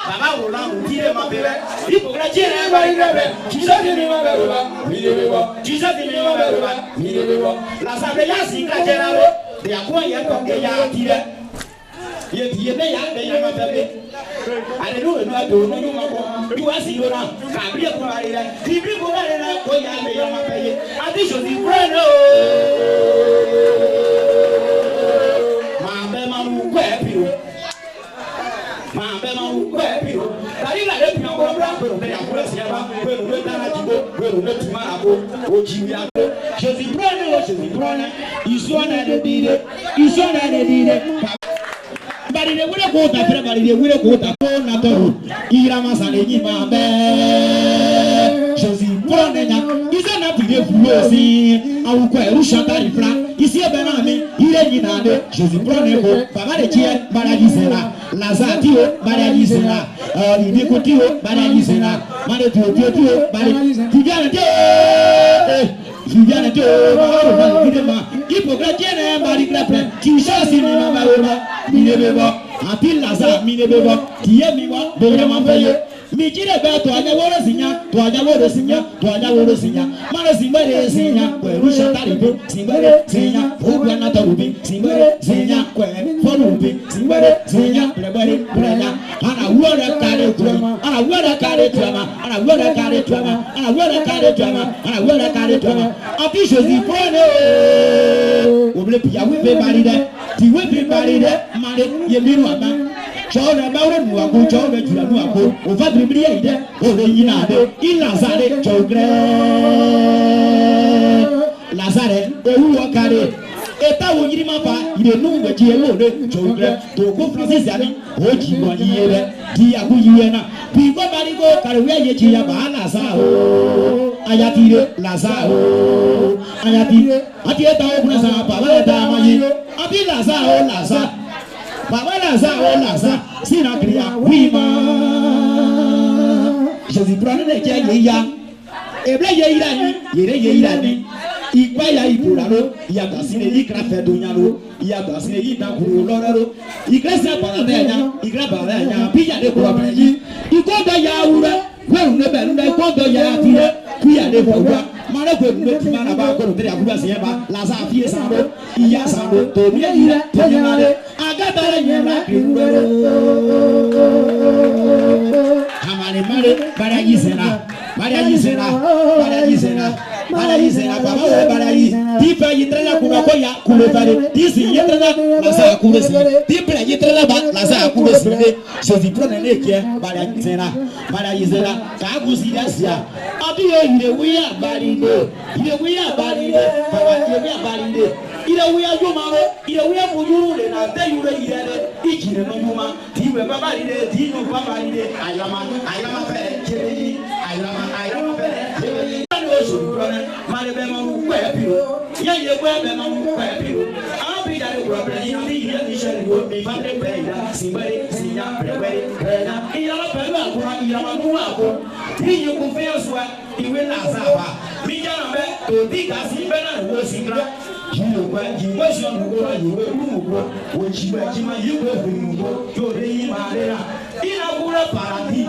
Papa Roland, tirer mon bébé. Il faut que tirer un bébé. Qui s'est mis ma bébé. L'assemblée a si claqué. Il y a quoi, il y a comme il y a tiré. Il y a ma bébé. Alléluia, nous tu as si on a cabri pour aller là. Il brille pour aller là. Quoi, il y a meilleur ma paye. A dit je dis prends. Je suis prêt, ils sont là de dire, Bari de wule ko ta fere bari de wule ko ta ko na toro irama sale ni ma be je suis prêt, ils sont là pour dire vous aussi au quoi vous chantez fra ici est Benami, il est Ninade, Jésus prenez vous, Papa de Tier, Baradisera, Lazatio, Baradisera, Idikotio, Baradisera, Maletio, Baradisera, tu viens de Dieu, hypocrite, Marie-Clapin, tu chasses Nina, Minebeba, Apil Lazare, Minebeba, Tiemiwa, Bérément Payé. Mijire ba to anyaworo sinya mara simbere sinya kwe rusha taribe simbere sinya ogwa na tarubi simbere sinya kwe forubi simbere sinya brebere brenya ana wora kare tuama api Jésus prone oble pia we be baride ti we be baride mare yemiru ama chora baure nuako chora jura nuako o va biblia ide o le yinade il Lazare chogre Lazare e uwo kare eta wo yiri mapa ide nu we ji ewo le chogre to ko Francis ani o ji mo yire di agu yiye na bi ko bari ko kare we ye ji ya ba Lazare o ayatire Lazare o ayatire ati eta o kuna sa pa ba da ma yi abi Lazare o Lazare Baba Lazare, sina kriya wima. Jésus prend le kia yeya. Eble yeira ni, yere yeira ni. Ikwa ya ipuralo, ya basine ikra fedonyalo, ya basine ina kuru lorero. Ikra sa paradenya, ikra paradenya, piya de probenyi. Ikodo ya ura, weru ne belu na ikodo ya tire, piya de proba. Mara ko ne timana ba ko tere abuga se ba, Lazare fie sando, iya sando, to biya ira, to nyale. Agatara nyema kiruro Hamane mare barayisena baba we barayi tipa yitrela kunakoya kulefare tisi yitrela Lazare kulesi tipa yitrela ba Lazare kulesi Jésus prend le qui barayisena ka kusidasia abi ile wiya barinde baba ile barinde ile wiya jomaro ile wiya mujuru le na te yure ile ikire no yuma tiwe baba ile dinu baba ile ayama fe cheri ayama fe cheri mare be ma ru kwa piro ya ye kwa be ma ru kwa piro abi dare kwa bre ni ile ni sheri wo mi fa bre ida simbere sinya bre na ile ma pelu akura ile ma nu ako ti ye ku fe oswa iwe Lazare mi jana be to di ka si be na wo singra jiwe ina kura paradi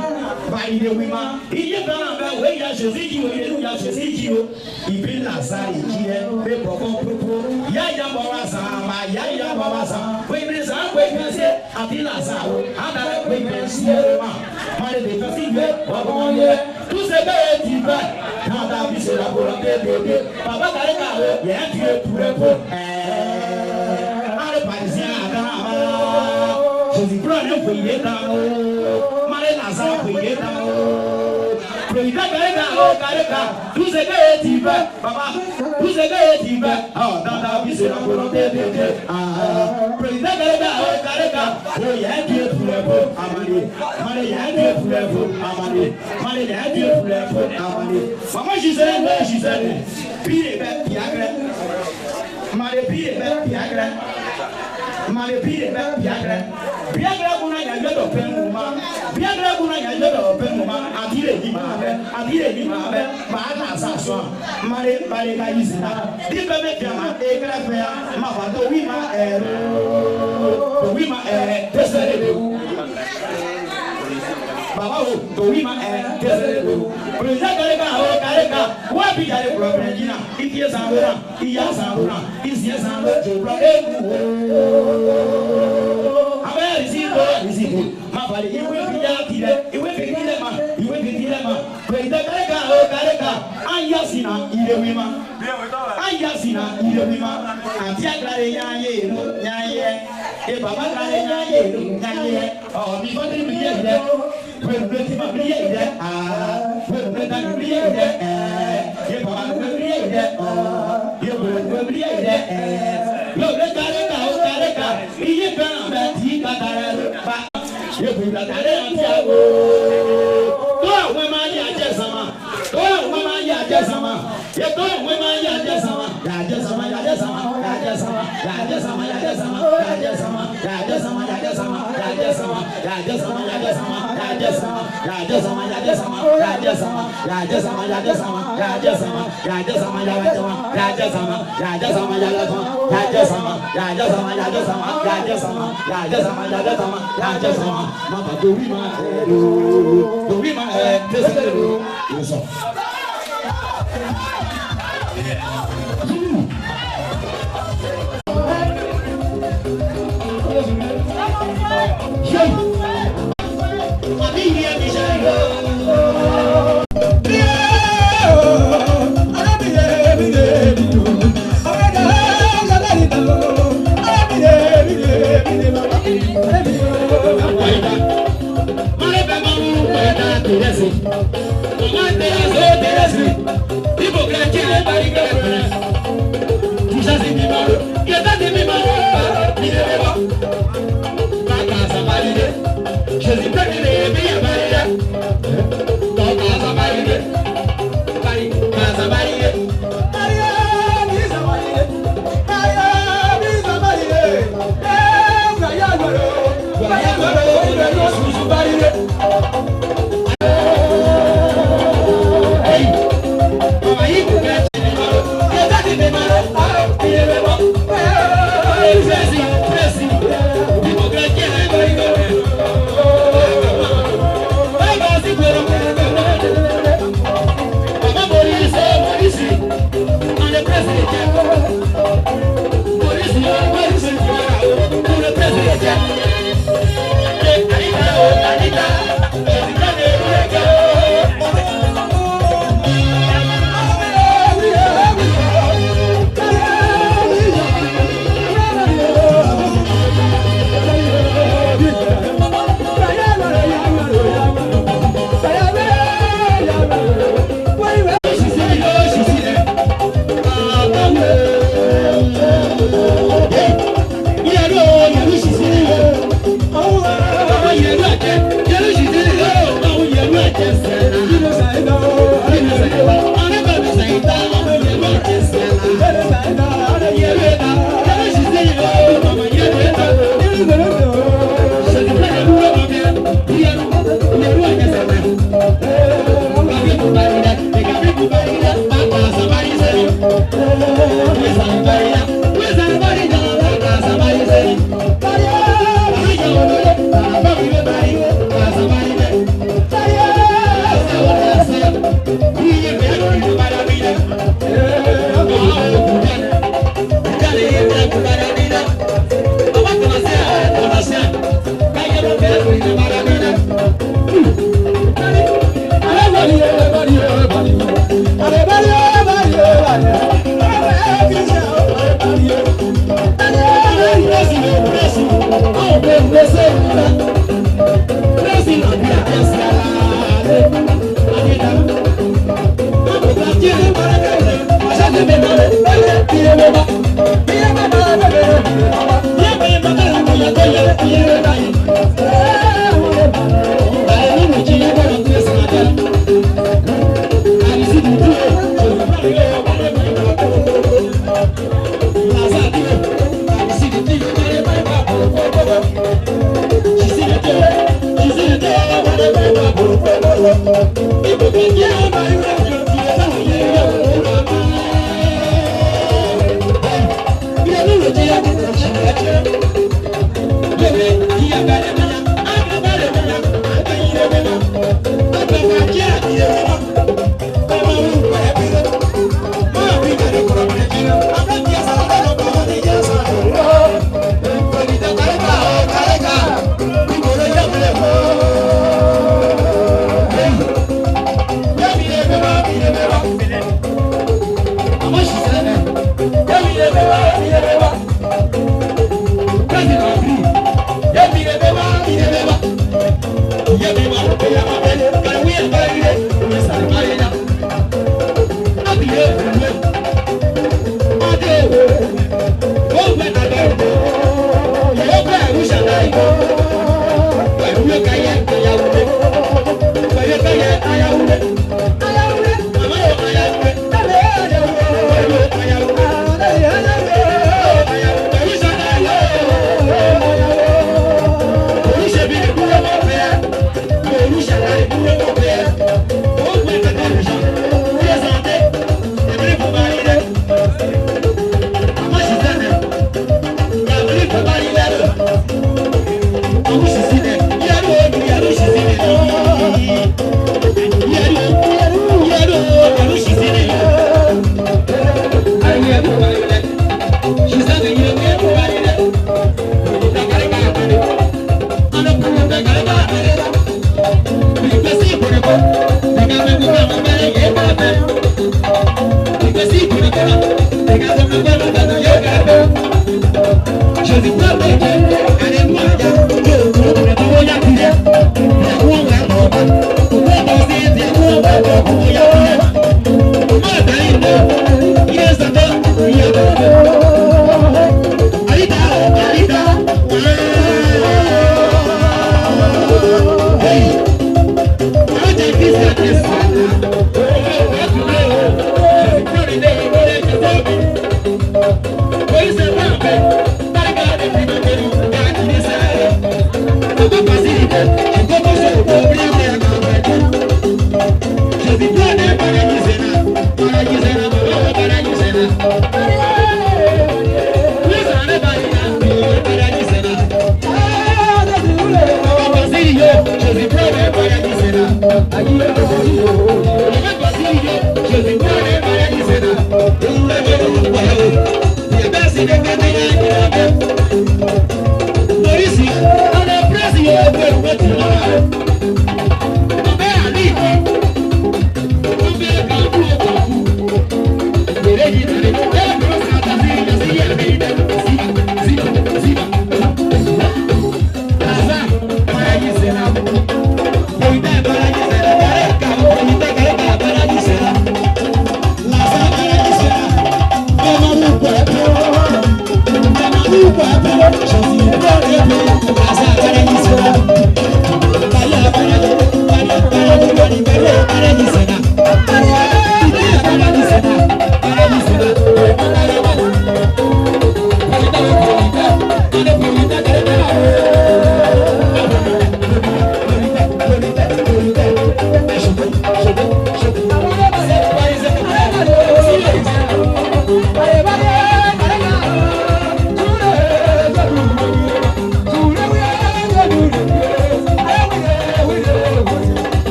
baile wima iye kana be we ya Jésus ji we ya Jésus ji o ibi Lazare ji e be popo ya baba sa we be za we kase ati Lazare ada we pensie ma mare de kasi be baba ye tu se be ti ba kada bi se la bora be baba kare ka ye ti pure po ale paisia ada Jésus prend le foyer dans Marie Lazare foyer dans Président Kareka tout ce que tu veux papa tout ce que tu veux dans ta vie c'est la volonté de Dieu Président Kareka oh y'a Dieu pour les pauvres Amani Marie y'a Dieu pour les pauvres Amani Marie y'a Dieu pour les pauvres Amani maman Gisèle pire piagre Marie pire piagre Marie pire piagre Biagra kuna ya yodo pemuma Biagra kuna ya yodo pemuma Adire ni mabe Baana saswa Mare ka yizina Dibe me piama Ekra fea Mawa do wima Tesere de u Baba o do wima Tesere de u Président Kareka Wabi jare problème Itie sambora Iya sambora Isie sambora Jobra Risibo, ma pare iwe fidile ma, Président Kareka, ayasina ile wima, anti aklare nyaye, e baba klare nyaye, oh mi fondre bliye ide, Président bliye ide, Président bliye ide, e baba bliye ide, e bliye ide, yo le Kareka, iye kana ti katare ba ye bu katare antiago to we ma ya jesama ye to we ma ya jesama People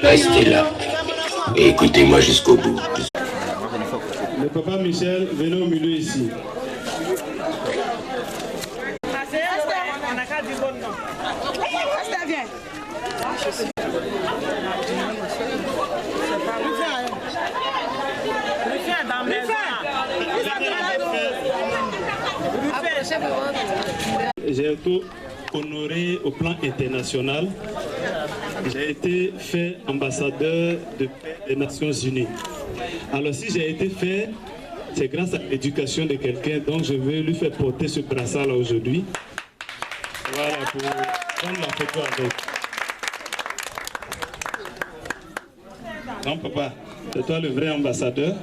Restez là et écoutez-moi jusqu'au bout. Le papa Michel, venez au milieu ici. J'ai été honoré au plan international. J'ai été fait ambassadeur de paix des Nations Unies. Alors si j'ai été fait, c'est grâce à l'éducation de quelqu'un, donc je vais lui faire porter ce brassard-là aujourd'hui. Voilà, pour prendre la photo avec. Non, papa, c'est toi le vrai ambassadeur.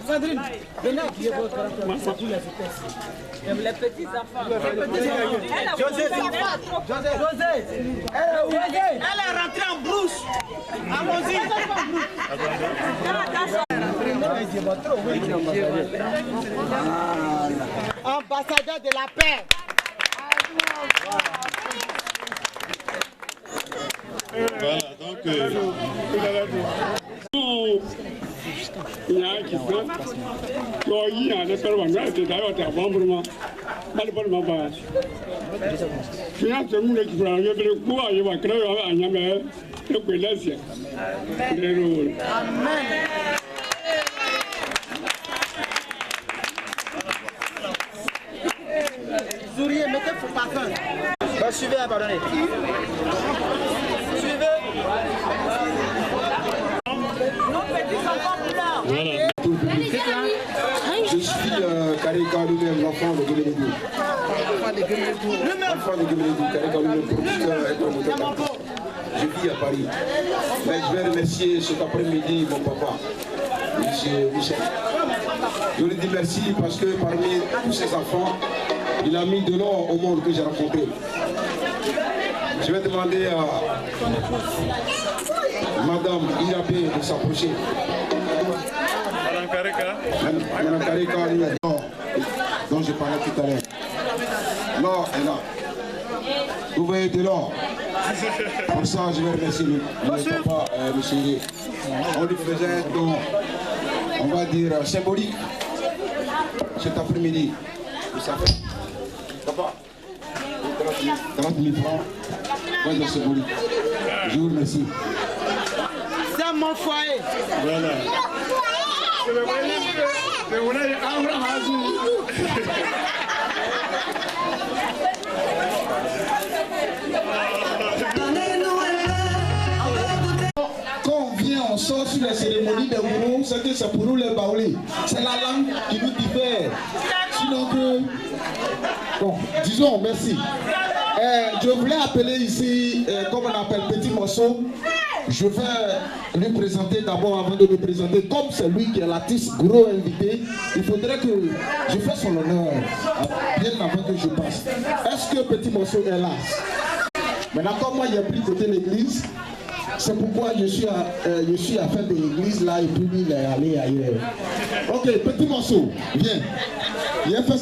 Sandrine, venez appuyer votre rapport. C'est pour les vitesses. Les petits enfants. José, elle est rentrée en brousse. Allons-y. Ambassadeur de la paix. Voilà, donc il y a un qui fait, il y a des personnes qui d'ailleurs étaient membres, malheureusement pas. Finalement, qui font un peu de quoi, il va créer un yamé, le pélasse. Amen. Souriez, mettez vos parfums. Suivez, pardonnez. Suivez. Voilà. Je suis Kareka lui-même, l'enfant de Guéménédou. L'enfant de Guéménédou, Kareka lui-même, producteur et promoteur. Je vis à Paris. Mais je vais remercier cet après-midi mon papa, M. Michel. Je lui dis merci parce que parmi tous ses enfants, il a mis de l'or au monde que j'ai rencontré. Je vais demander à Madame Irabé de s'approcher. Madame Kareka, dont je parlais tout à l'heure. L'or est là. Vous voyez de l'or. Pour ça, je vais remercier le papa, monsieur. On lui faisait un don, on va dire symbolique, cet après-midi. Vous savez, papa, 30 000 francs, moi je suis poli. Je vous remercie. C'est mon foyer. Voilà. Quand on vient, on sort sur la cérémonie des gourous, c'est que c'est pour nous les baoulés. C'est la langue qui nous diffère. Sinon que... Bon, disons, merci. Je voulais appeler ici, comme on appelle Petit Morceau. Je vais lui présenter d'abord, avant de me présenter, comme c'est lui qui est l'artiste gros invité, il faudrait que je fasse son honneur, bien avant que je passe. Est-ce que Petit Morceau est là? Maintenant, comme moi, j'ai pris côté l'église, c'est pourquoi je suis à faire de l'église là et puis lui, il est allé ailleurs. Ok, Petit Morceau, viens. Il a fait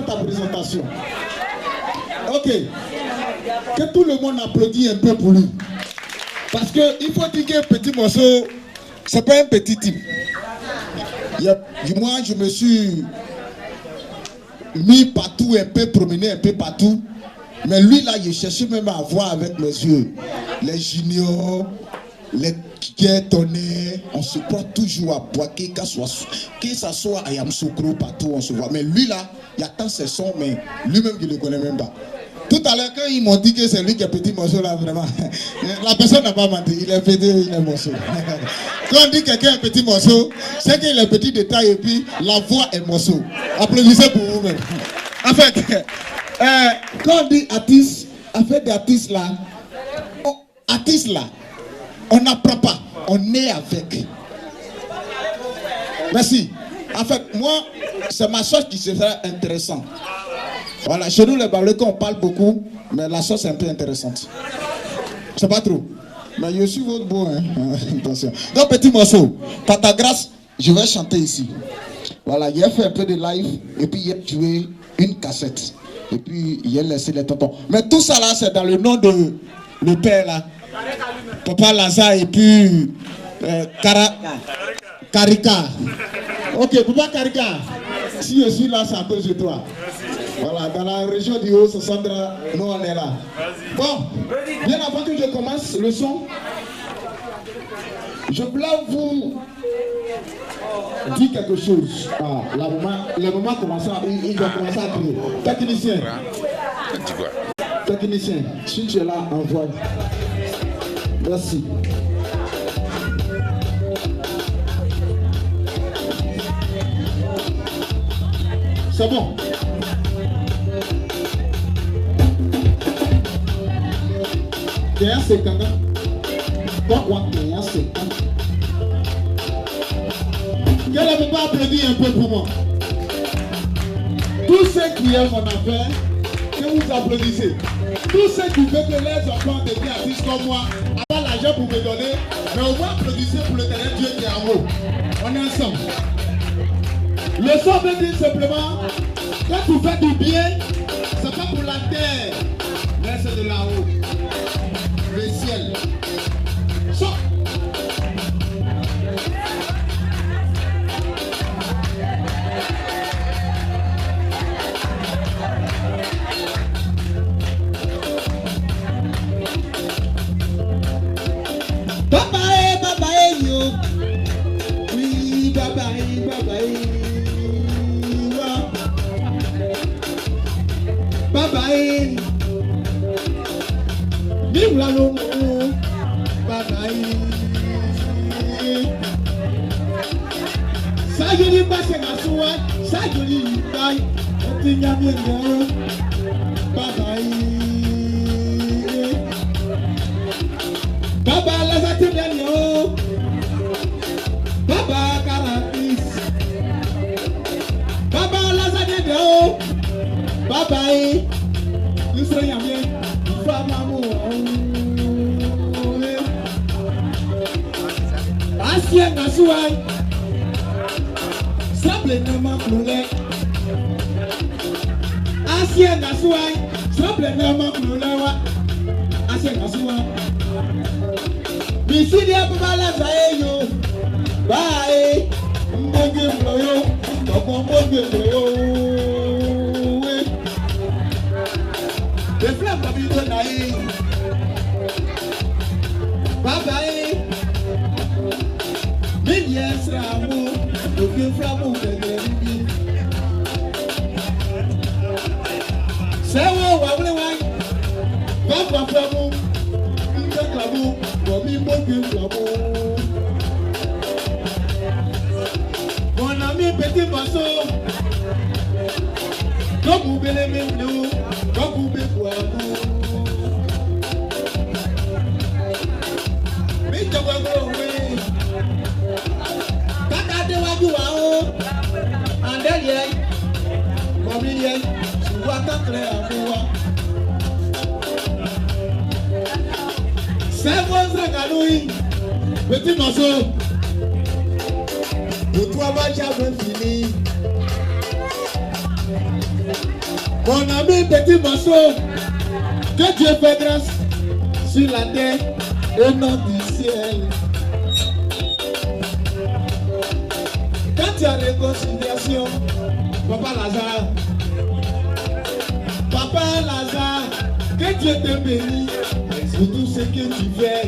ta présentation. Ok. Que tout le monde applaudit un peu pour lui. Parce qu'il faut dire que Petit Morceau, c'est pas un petit type. Moi, je me suis mis partout, un peu promené un peu partout. Mais lui, là, il cherchait même à voir avec mes yeux. Les juniors, les tonnerres, on se prend toujours à Boaké, que ça soit à Yamsoukro, partout, on se voit. Mais lui, là, il attend ses sons, mais lui-même, il ne le connaît même pas. Tout à l'heure, quand ils m'ont dit que c'est lui qui est Petit Morceau, là, vraiment, la personne n'a pas menti. Il est petit, il est morceau. Quand on dit quelqu'un est Petit Morceau, c'est qu'il est petit de taille et puis la voix est morceau. Applaudissez pour vous-même. En fait, quand on dit artiste, en fait, des artistes là, on n'apprend pas, on est avec. Merci. En fait, moi, c'est ma sauce qui serait intéressante. Voilà, chez nous les Baoulés, on parle beaucoup, mais la sauce est un peu intéressante. C'est pas trop. Mais je suis votre beau, hein. Attention. Donc, Petit Morceau, par ta grâce, je vais chanter ici. Voilà, il a fait un peu de live, et puis il a tué une cassette. Et puis il a laissé les tontons. Mais tout ça là, c'est dans le nom de le père là. Papa Lazare et puis Karika. Ok, Papa Karika. Si je suis là, c'est à cause de toi. Voilà, dans la région du Haut-Sandra, nous on est là. Bon, bien avant que je commence le son, je voulais vous dire quelque chose. Ah, le moment commence il doit commencer à crier. Technicien. Technicien, si tu es là, envoie. Merci. C'est bon. Derrière c'est quand même. Pourquoi derrière c'est quand même. Qu'elle ne peut pas applaudir un peu pour moi. Tous ceux qui aiment mon affaire, que vous applaudissez. Tous ceux qui veulent que les enfants deviennent artistes comme moi, avoir l'argent pour me donner, mais au moins applaudissez pour le terrain Dieu qui est en haut. On est ensemble. Le son veut dire simplement, quand tu fais du bien, c'est pas pour la terre, mais c'est de là-haut. Le ciel. So. Bye yo. Oui, bye. Bye. Vive la longue. Bye. Ça je dis pas c'est ma soie, ça je dis bye. On dit bien bien. Bye. Baba la zatemyanyo. Baba Karatis. Baba la zatemyanyo. Baba nous serons bien. Asia Nasuai Sable Nama Klule Asia Nasuai Sable Nama Klulewa Asia Nasuai Bisidia Babala Zayo Bye Mbonge Mloyo Ọgbọ́n gbogbo èwo wé. Eflẹ̀ bàbí tó náà yìí. Bàbá yìí. Mílíọ̀nù ẹ̀sìn àmú òkè fúlámù gẹ̀gẹ̀ níbí. Sẹ́wọ̀n wà wílé wáyé. Bàbá fúlámù. Ǹjẹ́ kàmú bọ̀mí gbogbo fúlámù. Mon ami petit morceau, comme vous voulez même nous, comme vous voulez voir nous. Mais tu vas voir, oui. Kaka de wadu wao, en derrière, comme il y a, tu vois qu'un clair à voir. C'est vos regards, petit morceau. Pour toi, ma jamais fini. Mon ami petit morceau, que Dieu fait grâce sur la terre et non du ciel. Quand tu as réconciliation, Papa Lazare, que Dieu te bénisse pour tout ce que tu fais.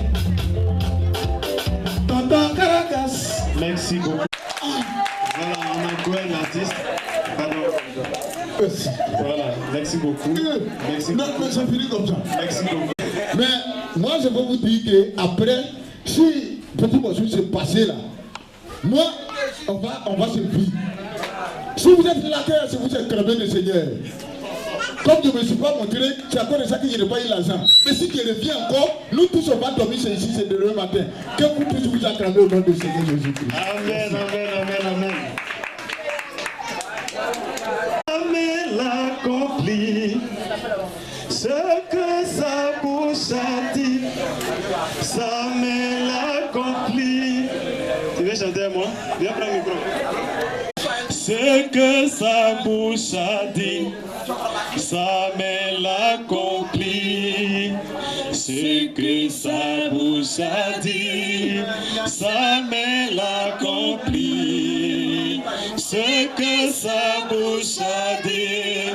Tonton Caracas. Merci beaucoup. Voilà, on a Gwen, l'artiste. Pardon. Voilà, merci beaucoup. Merci beaucoup. Non, mais ça finit comme ça. Merci beaucoup. Mais moi, je peux vous dire qu'après, si petit morceau s'est passé là, moi, on va se vivre. Si vous êtes la terre, si vous êtes cramé le Seigneur. Comme je ne me suis pas montré, c'est à cause de ça que je n'ai pas eu l'argent. Mais si tu reviens encore, nous tous on va dormir ici, c'est demain matin. Que vous tous vous acclamez au nom du Seigneur Jésus-Christ. Amen, amen, amen, amen. Amen l'accomplit, ce que sa bouche a dit, ça me l'accomplit. Tu veux chanter à moi? Viens prendre le micro. Ce que sa bouche a dit, ça me l'accomplit. Ce que sa bouche a dit, ça me l'accomplit. Ce que sa bouche a dit,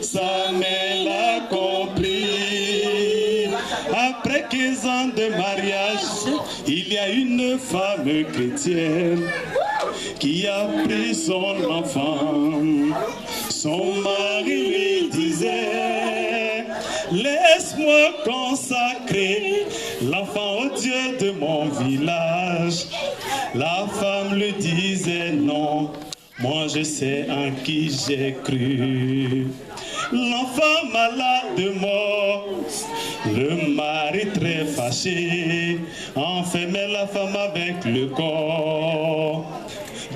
ça me l'accomplit. Après 15 ans de mariage, il y a une femme chrétienne qui a pris son enfant. Son mari lui disait, laisse-moi consacrer l'enfant au Dieu de mon village. La femme lui disait, non, moi je sais en qui j'ai cru. L'enfant malade de mort, le mari très fâché, enfermait la femme avec le corps.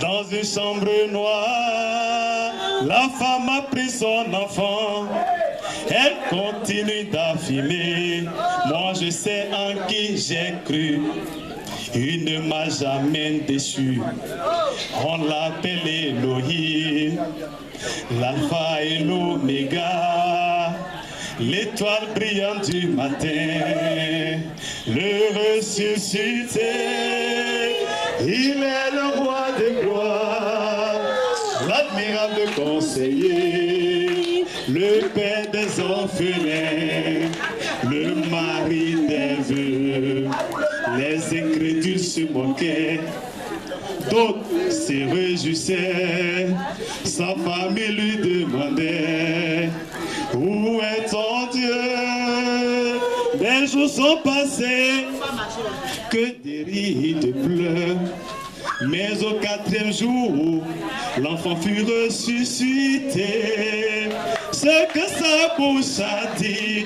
Dans une chambre noire, la femme a pris son enfant. Elle continue d'affirmer, moi je sais en qui j'ai cru. Il ne m'a jamais déçu. On l'appelle Elohim, l'alpha et l'oméga, l'étoile brillante du matin, le ressuscité. Il est le roi de gloire, l'admirable conseiller, le père des orphelins, le mari des veuves. Les incrédules se moquaient, d'autres se réjouissaient. Sa famille lui demandait, où est ton Dieu? Des jours sont passés, que des rires de pleurs. Mais au 4e jour, l'enfant fut ressuscité. Ce que sa bouche a dit,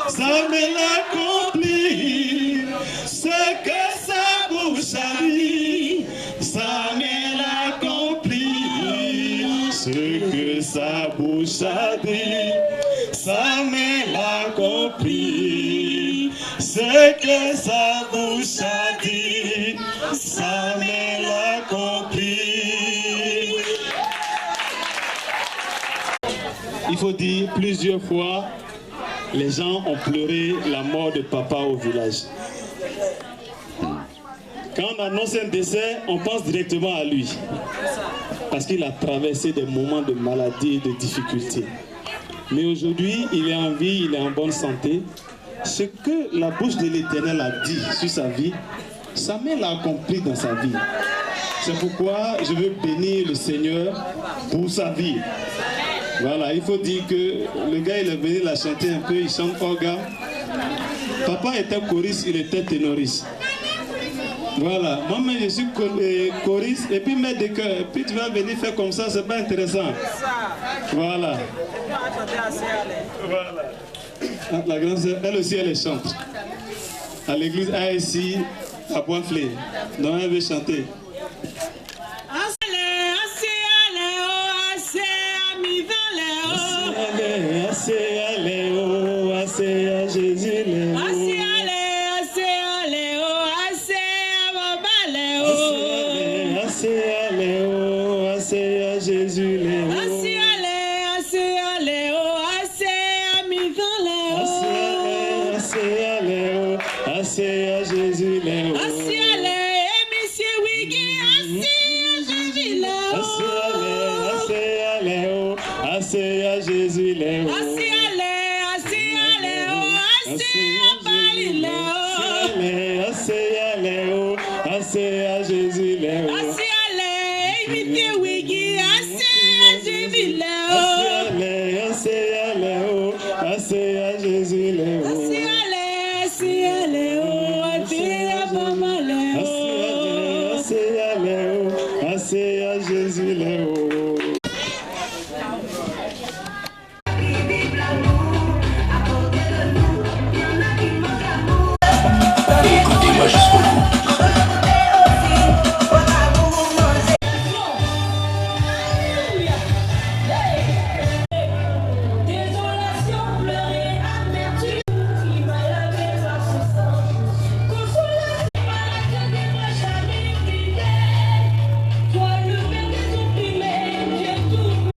ça me l'accomplit. Ce que sa bouche a dit, ça me l'accomplit. Ce que sa bouche a dit, ça me l'accomplit. Ce que sa bouche a dit, ça me l'accomplit. Il faut dire plusieurs fois, les gens ont pleuré la mort de papa au village. Quand on annonce un décès, on pense directement à lui. parce qu'il a traversé des moments de maladie et de difficulté. Mais aujourd'hui, il est en vie, il est en bonne santé. Ce que la bouche de l'Éternel a dit sur sa vie, sa main l'a accompli dans sa vie. C'est pourquoi je veux bénir le Seigneur pour sa vie. Voilà, il faut dire que le gars, il est venu la chanter un peu, il chante orga. Papa était choriste, il était ténoriste. Voilà, moi-même je suis choriste et puis maître de cœur. Puis tu vas venir faire comme ça, c'est pas intéressant. Voilà. Voilà. La grande sœur, elle aussi, elle chante. À l'église ASI, à Pointe-Flé. Donc elle veut chanter. Écoutez-moi jusqu'au bout.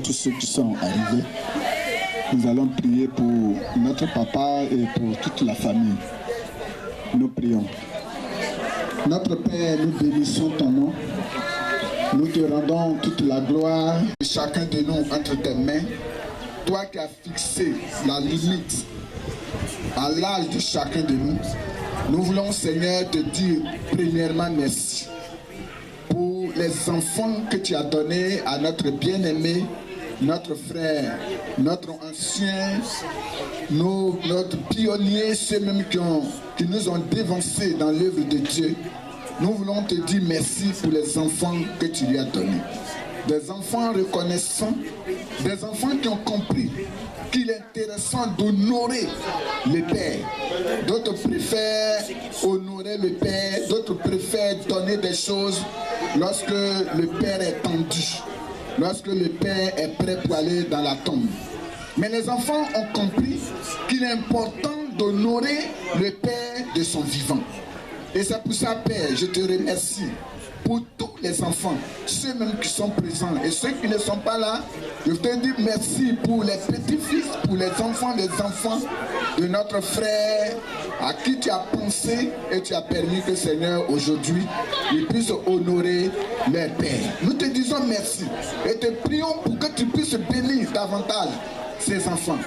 Tous ceux qui sont arrivés, nous allons prier pour notre papa et pour toute la famille. Nous prions. Notre Père, nous bénissons ton nom. Nous te rendons toute la gloire. Chacun de nous entre tes mains. Toi qui as fixé la limite à l'âge de chacun de nous, nous voulons, Seigneur, te dire premièrement merci pour les enfants que tu as donnés à notre bien-aimé, notre frère, notre ancien, notre pionnier, ceux mêmes qui nous ont dévancés dans l'œuvre de Dieu. Nous voulons te dire merci pour les enfants que tu lui as donnés. Des enfants reconnaissants, des enfants qui ont compris qu'il est intéressant d'honorer le Père. D'autres préfèrent honorer le Père, d'autres préfèrent donner des choses lorsque le Père est tendu, lorsque le Père est prêt pour aller dans la tombe. Mais les enfants ont compris qu'il est important d'honorer le Père de son vivant. Et c'est pour ça, Père, je te remercie pour tous les enfants, ceux même qui sont présents et ceux qui ne sont pas là. Je te dis merci pour les petits-fils, pour les enfants de notre frère à qui tu as pensé et tu as permis que, Seigneur, aujourd'hui, ils puissent honorer leur Père. Nous te disons merci et te prions pour que tu puisses bénir davantage ces enfants.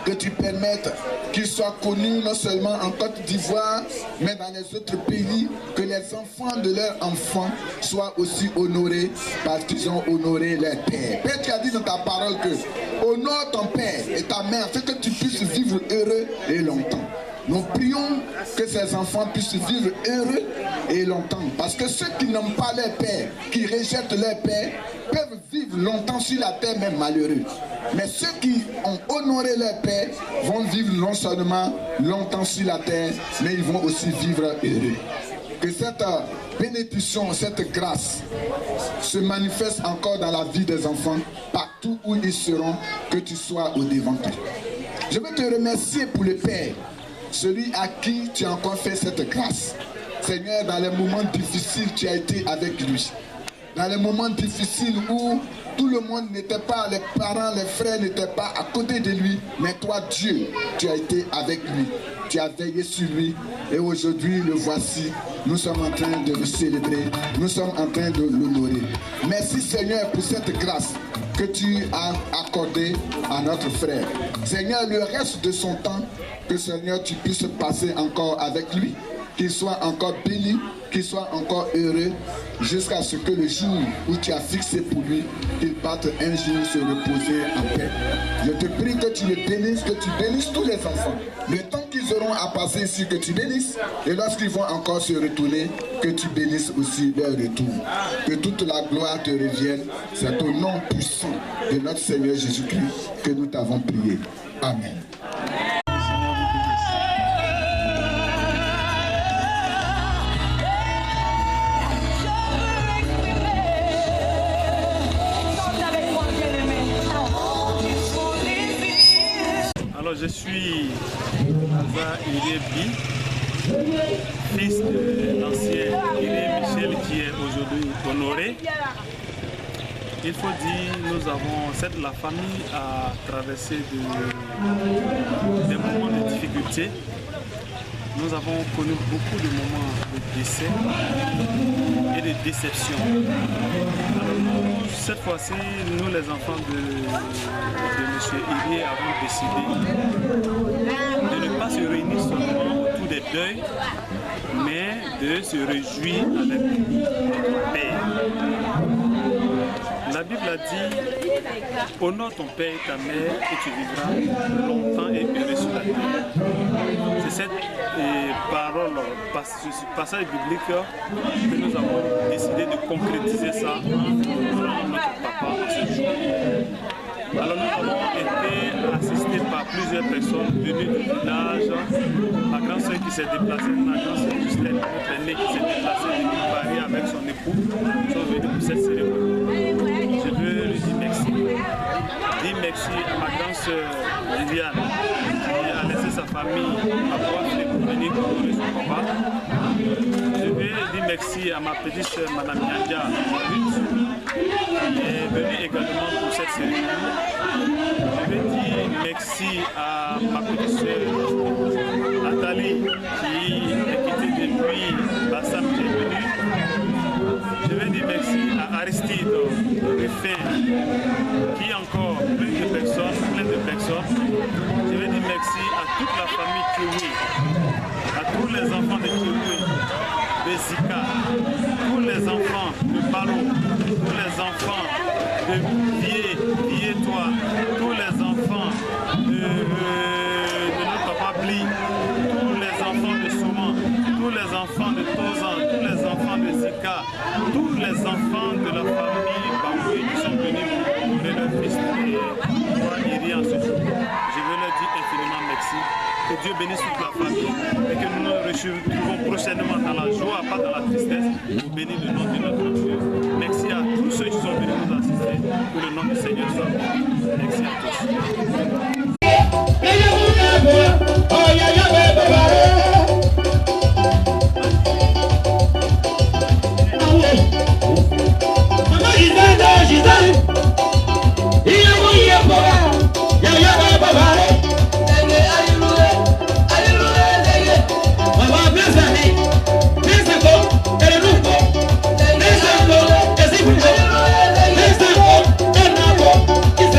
Que tu permettes qu'ils soient connus non seulement en Côte d'Ivoire, mais dans les autres pays, que les enfants de leurs enfants soient aussi honorés parce qu'ils ont honoré leur Père. Père, tu as dit dans ta parole que honore ton Père et ta mère afin que tu puisses vivre heureux et longtemps. Nous prions que ces enfants puissent vivre heureux et longtemps. Parce que ceux qui n'ont pas leur Père, qui rejettent leur Père, peuvent vivre longtemps sur la terre, même malheureux. Mais ceux qui ont honoré leur Père vont vivre non seulement longtemps sur la terre, mais ils vont aussi vivre heureux. Que cette bénédiction, cette grâce se manifeste encore dans la vie des enfants, partout où ils seront, que tu sois au devant d'eux. Je veux te remercier pour le Père, celui à qui tu as encore fait cette grâce. Seigneur, dans les moments difficiles, tu as été avec lui. Dans les moments difficiles où tout le monde n'était pas, les parents, les frères n'étaient pas à côté de lui, mais toi, Dieu, tu as été avec lui. Tu as veillé sur lui et aujourd'hui, le voici nous sommes en train de le célébrer, nous sommes en train de l'honorer. Merci Seigneur pour cette grâce que tu as accordée à notre frère. Seigneur, le reste de son temps, que Seigneur tu puisses passer encore avec lui, qu'il soit encore béni, qu'il soit encore heureux, jusqu'à ce que le jour où tu as fixé pour lui, qu'il parte un jour se reposer en paix. Je te prie que tu le bénisses, que tu bénisses tous les enfants. Le temps qu'ils auront à passer ici, que tu bénisses. Et lorsqu'ils vont encore se retourner, que tu bénisses aussi leur retour. Que toute la gloire te revienne. C'est au nom puissant de notre Seigneur Jésus-Christ que nous t'avons prié. Amen. Alors je suis Aza Irebi, fils de l'ancien Iré Michel qui est aujourd'hui honoré. Il faut dire, la famille a traversé des moments de difficulté. Nous avons connu beaucoup de moments de décès et de déception. Cette fois-ci, nous les enfants de M. Iré avons décidé de ne pas se réunir seulement autour des deuils, mais de se réjouir avec notre Père. La Bible a dit, honore ton père et ta mère et tu vivras longtemps et heureux sur la terre. C'est cette parole, ce passage biblique que nous avons décidé de concrétiser ça en notre papa à ce jour. Alors nous avons été assistés par plusieurs personnes venues du village. Ma grande soeur qui s'est déplacée, ma grande soeur Justine, notre aînée qui s'est déplacée depuis Paris avec son époux, sont venus pour cette cérémonie. Je veux lui dire merci. Dire merci à ma grande soeur Viviane qui a laissé sa famille à pouvoir venir honorer son papa. Je veux dire merci à ma petite soeur Madame Yandia qui est venue également pour cette cérémonie. Je veux dire merci à ma petite soeur Nathalie qui est quittée depuis Bassam qui est venue. Je veux dire merci à Aristide Ruffin qui encore plein de personnes. Je veux dire merci à toute la famille Tioui, à tous les enfants de Tioui, de Zika, tous les enfants de Balo, tous les enfants de Vieux-Toi, tous les enfants de notre papa Bli, tous les enfants de Souman, tous les enfants de Tozan, tous les enfants de Zika, tous les enfants de la famille Bamboui qui sont venus pour honorer leur fils et Iri en ce jour. Je veux leur dire infiniment merci. Que Dieu bénisse toute la famille et que nous nous retrouvons prochainement dans la joie, pas dans la tristesse, pour bénir le nom de notre Dieu. Merci à tous ceux qui sont venus nous assister. Que le nom du Seigneur soit béni. Merci à tous. It's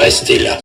Restez là.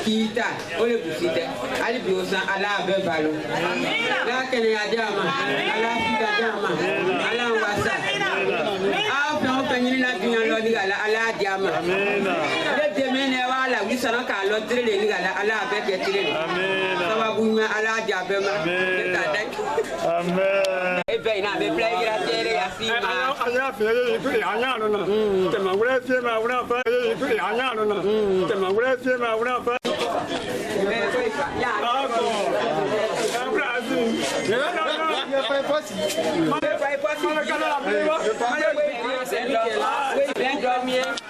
Kita oleh busite ali biosa ala be balo la kene ya jama ala fika jama ala wasa a fe ni na dunya lo ni ala jama amina le demene wala wi sana ka lo dire ni ala be ke tire amina sababu ma ala jabe ma amen e be na be play gratere ya sima anya fe ye anya no na te mangure fe ma una fa ye anya no na te mangure fe ma una fa Brasil.